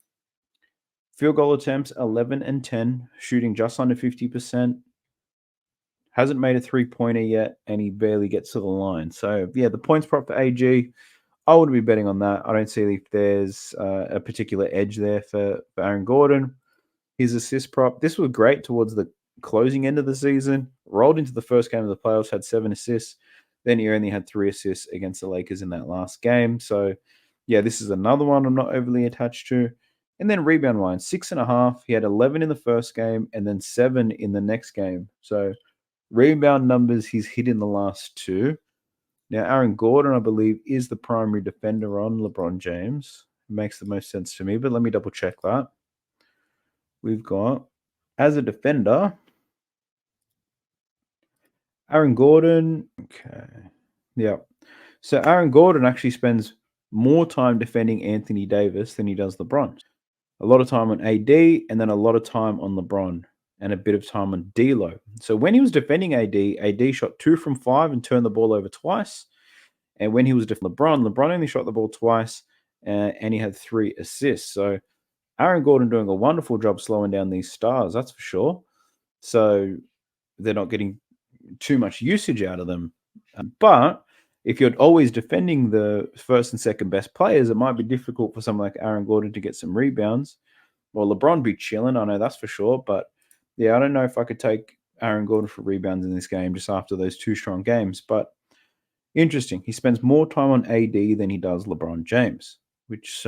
Field goal attempts, 11 and 10, shooting just under 50%. Hasn't made a three-pointer yet, and he barely gets to the line. So, yeah, the points prop for AG, I would be betting on that. I don't see if there's a particular edge there for Aaron Gordon. His assist prop, this was great towards the closing end of the season. Rolled into the first game of the playoffs, had 7 assists. Then he only had 3 assists against the Lakers in that last game. So, yeah, this is another one I'm not overly attached to. And then rebound line, 6.5. He had 11 in the first game and then 7 in the next game. So, rebound numbers he's hit in the last 2. Now, Aaron Gordon, I believe, is the primary defender on LeBron James. It makes the most sense to me, but let me double check that. We've got, as a defender, Aaron Gordon. Okay. Yeah. So Aaron Gordon actually spends more time defending Anthony Davis than he does LeBron. A lot of time on AD and then a lot of time on LeBron and a bit of time on D'Lo. So when he was defending AD shot 2 from 5 and turned the ball over twice. And when he was defending LeBron only shot the ball twice and he had 3 assists. So Aaron Gordon doing a wonderful job slowing down these stars, that's for sure. So they're not getting too much usage out of them. But if you're always defending the first and second best players, it might be difficult for someone like Aaron Gordon to get some rebounds. Well, LeBron be chilling, I know that's for sure. But yeah, I don't know if I could take Aaron Gordon for rebounds in this game just after those 2 strong games. But interesting. He spends more time on AD than he does LeBron James, which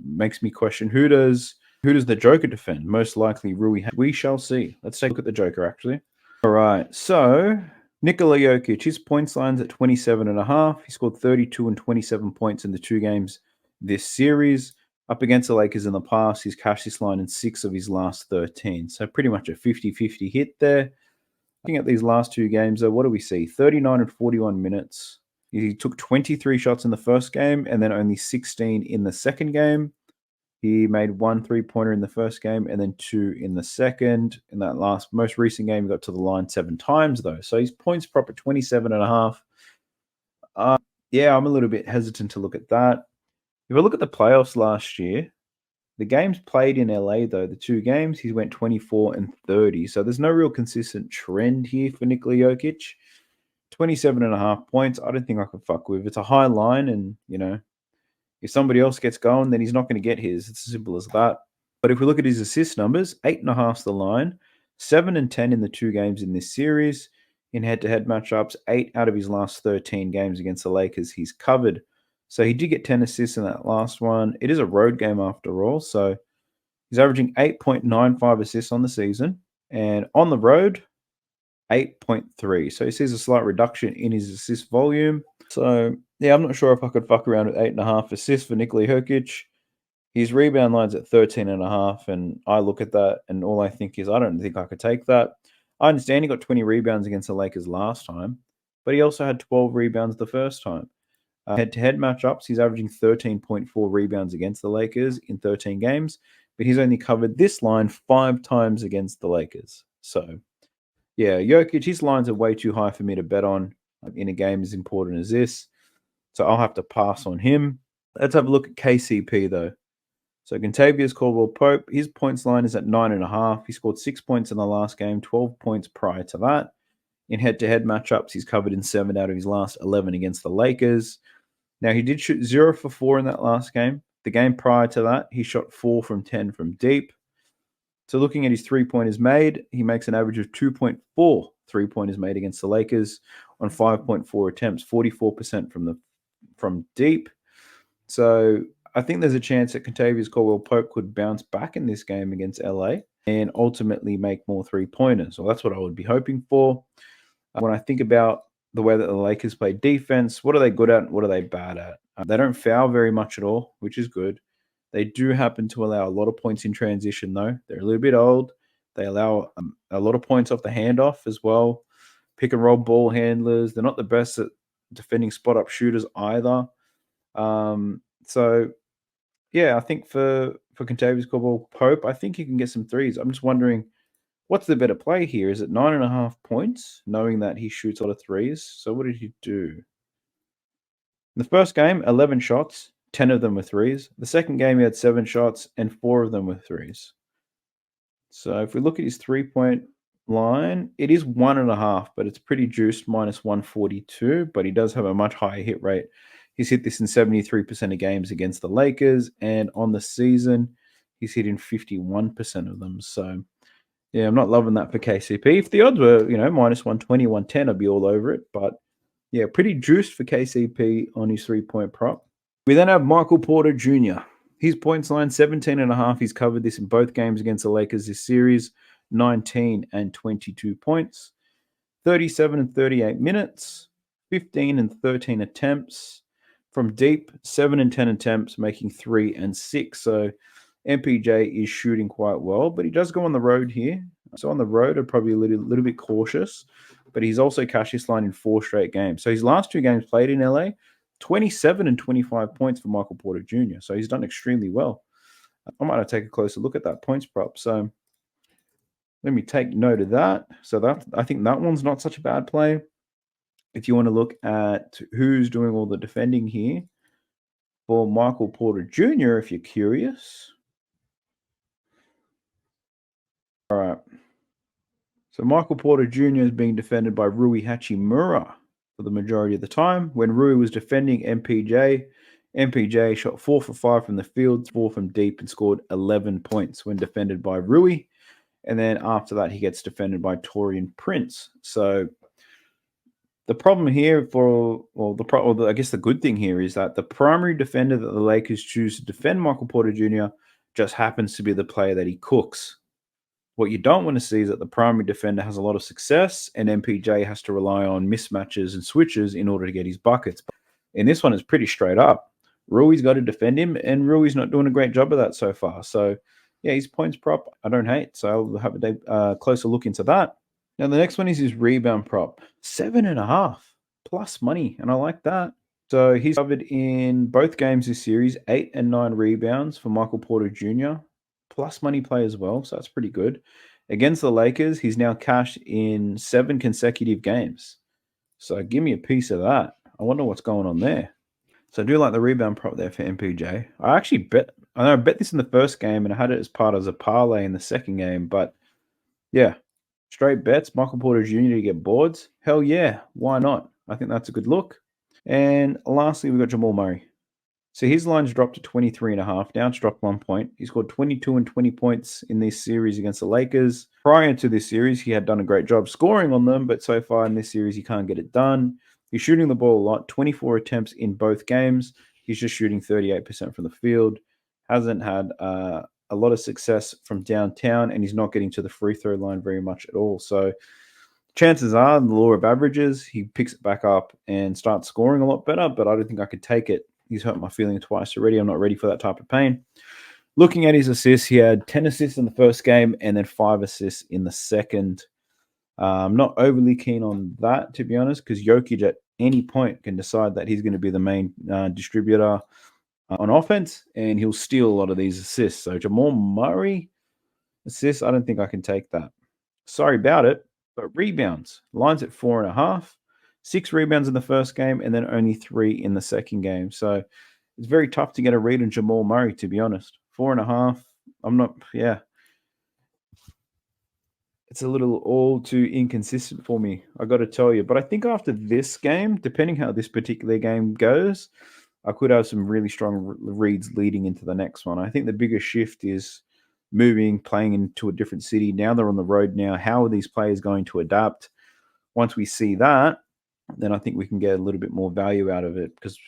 makes me question who does the Joker defend? Most likely Rui. We shall see. Let's take a look at the Joker actually. All right. So Nikola Jokic, his points line's at 27.5. He scored 32 and 27 points in the 2 games this series. Up against the Lakers in the past, he's cashed this line in 6 of his last 13. So pretty much a 50-50 hit there. Looking at these last 2 games, though, what do we see? 39 and 41 minutes. He took 23 shots in the first game and then only 16 in the second game. He made 1 3-pointer in the first game and then 2 in the second. In that most recent game, he got to the line 7 times, though. So his points prop at 27.5. Yeah, I'm a little bit hesitant to look at that. If I look at the playoffs last year, the games played in LA, though, the 2 games, he went 24 and 30. So there's no real consistent trend here for Nikola Jokic. 27.5 points, I don't think I could fuck with. It's a high line, and, if somebody else gets going, then he's not going to get his. It's as simple as that. But if we look at his assist numbers, 8.5's the line, 7 and 10 in the 2 games in this series. In head-to-head matchups, 8 out of his last 13 games against the Lakers, he's covered. So he did get 10 assists in that last one. It is a road game after all, so he's averaging 8.95 assists on the season. And on the road, 8.3. So he sees a slight reduction in his assist volume. So, yeah, I'm not sure if I could fuck around with 8.5 assists for Nikola Jokic. His rebound line's at 13.5, and I look at that, and all I think is I don't think I could take that. I understand he got 20 rebounds against the Lakers last time, but he also had 12 rebounds the first time. Head-to-head matchups, he's averaging 13.4 rebounds against the Lakers in 13 games, but he's only covered this line 5 times against the Lakers. So, yeah, Jokic, his lines are way too high for me to bet on in a game as important as this. So I'll have to pass on him. Let's have a look at KCP, though. So Kentavious Caldwell-Pope, his points line is at 9.5. He scored 6 points in the last game, 12 points prior to that. In head-to-head matchups, he's covered in 7 out of his last 11 against the Lakers. Now, he did shoot 0 for 4 in that last game. The game prior to that, he shot 4 from 10 from deep. So looking at his 3-pointers made, he makes an average of 2.4 3-pointers made against the Lakers on 5.4 attempts, 44% from deep. So I think there's a chance that Kentavious Caldwell-Pope could bounce back in this game against LA and ultimately make more 3-pointers. So that's what I would be hoping for. When I think about the way that the Lakers play defense, what are they good at and what are they bad at? They don't foul very much at all, which is good. They do happen to allow a lot of points in transition, though. They're a little bit old. They allow a lot of points off the handoff as well. pick and roll ball handlers. They're not the best at defending spot up shooters either. So yeah, I think for Contavious Caldwell Pope, I think he can get some threes. I'm just wondering, what's the better play here? Is it 9.5 points, knowing that he shoots a lot of threes? So what did he do? In the first game, 11 shots, 10 of them were threes. The second game, he had 7 shots, and 4 of them were threes. So if we look at his 3-point line, it is 1.5, but it's pretty juiced, minus 142. But he does have a much higher hit rate. He's hit this in 73% of games against the Lakers, and on the season, he's hit in 51% of them. So yeah, I'm not loving that for KCP. If the odds were, minus 120, 110, I'd be all over it. But yeah, pretty juiced for KCP on his 3-point prop. We then have Michael Porter Jr. His points line, 17.5. He's covered this in both games against the Lakers this series, 19 and 22 points, 37 and 38 minutes, 15 and 13 attempts. From deep, 7 and 10 attempts, making 3 and 6. So MPJ is shooting quite well, but he does go on the road here. So on the road, I'm probably a little bit cautious, but he's also cashed this line in 4 straight games. So his last 2 games played in LA, 27 and 25 points for Michael Porter Jr. So he's done extremely well. I might have to take a closer look at that points prop. So let me take note of that. So that I think that one's not such a bad play. If you want to look at who's doing all the defending here for Michael Porter Jr., if you're curious. All right. So Michael Porter Jr. is being defended by Rui Hachimura for the majority of the time. When Rui was defending MPJ shot 4 for 5 from the field, 4 from deep, and scored 11 points when defended by Rui. And then after that, he gets defended by Taurean Prince. So the problem here I guess the good thing here is that the primary defender that the Lakers choose to defend Michael Porter Jr. just happens to be the player that he cooks. What you don't want to see is that the primary defender has a lot of success and MPJ has to rely on mismatches and switches in order to get his buckets. In this one, it's pretty straight up. Rui's got to defend him, and Rui's not doing a great job of that so far. So, yeah, his points prop, I don't hate. So I'll have a closer look into that. Now, the next one is his rebound prop. 7.5 plus money, and I like that. So he's covered in both games this series, 8 and 9 rebounds for Michael Porter Jr., plus money play as well, so that's pretty good. Against the Lakers, he's now cashed in 7 consecutive games. So give me a piece of that. I wonder what's going on there. So I do like the rebound prop there for MPJ. I bet this in the first game, and I had it as part of a parlay in the second game, but yeah, straight bets, Michael Porter Jr. to get boards. Hell yeah, why not? I think that's a good look. And lastly, we've got Jamal Murray. So his line's dropped to 23.5. Now it's dropped 1 point. He scored 22 and 20 points in this series against the Lakers. Prior to this series, he had done a great job scoring on them, but so far in this series, he can't get it done. He's shooting the ball a lot, 24 attempts in both games. He's just shooting 38% from the field. Hasn't had a lot of success from downtown, and he's not getting to the free throw line very much at all. So chances are, the law of averages, he picks it back up and starts scoring a lot better, but I don't think I could take it. He's hurt my feelings twice already. I'm not ready for that type of pain. Looking at his assists, he had 10 assists in the first game and then 5 assists in the second. I'm not overly keen on that, to be honest, because Jokic at any point can decide that he's going to be the main distributor on offense, and he'll steal a lot of these assists. So Jamal Murray assists, I don't think I can take that. Sorry about it, but rebounds. Line's at 4.5. 6 rebounds in the first game, and then only 3 in the second game. So it's very tough to get a read on Jamal Murray, to be honest. 4.5. It's a little all too inconsistent for me, I got to tell you. But I think after this game, depending how this particular game goes, I could have some really strong reads leading into the next one. I think the biggest shift is playing into a different city. Now they're on the road now. How are these players going to adapt? Once we see that, then I think we can get a little bit more value out of it, because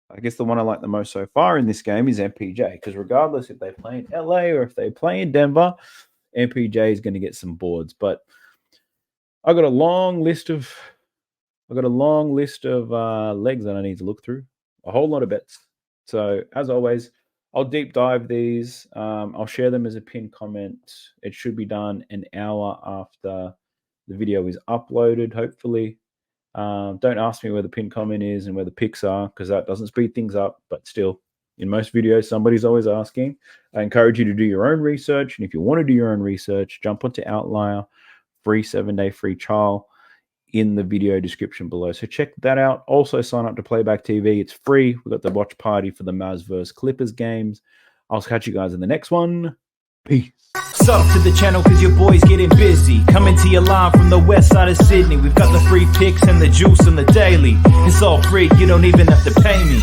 I guess the one I like the most so far in this game is MPJ, because regardless if they play in LA or if they play in Denver, MPJ is going to get some boards. But I got a long list of legs that I need to look through, a whole lot of bets. So as always, I'll deep dive these. I'll share them as a pinned comment. It should be done an hour after the video is uploaded, hopefully. Don't ask me where the pinned comment is and where the picks are, because that doesn't speed things up. But still, in most videos, somebody's always asking. I encourage you to do your own research. And if you want to do your own research, jump onto Outlier, free 7-day free trial in the video description below. So check that out. Also sign up to Playback TV. It's free. We've got the watch party for the Mavs vs Clippers games. I'll catch you guys in the next one. Peace. Sub to the channel cause your boy's getting busy. Coming to your line from the west side of Sydney. We've got the free picks and the juice and the daily. It's all free, you don't even have to pay me.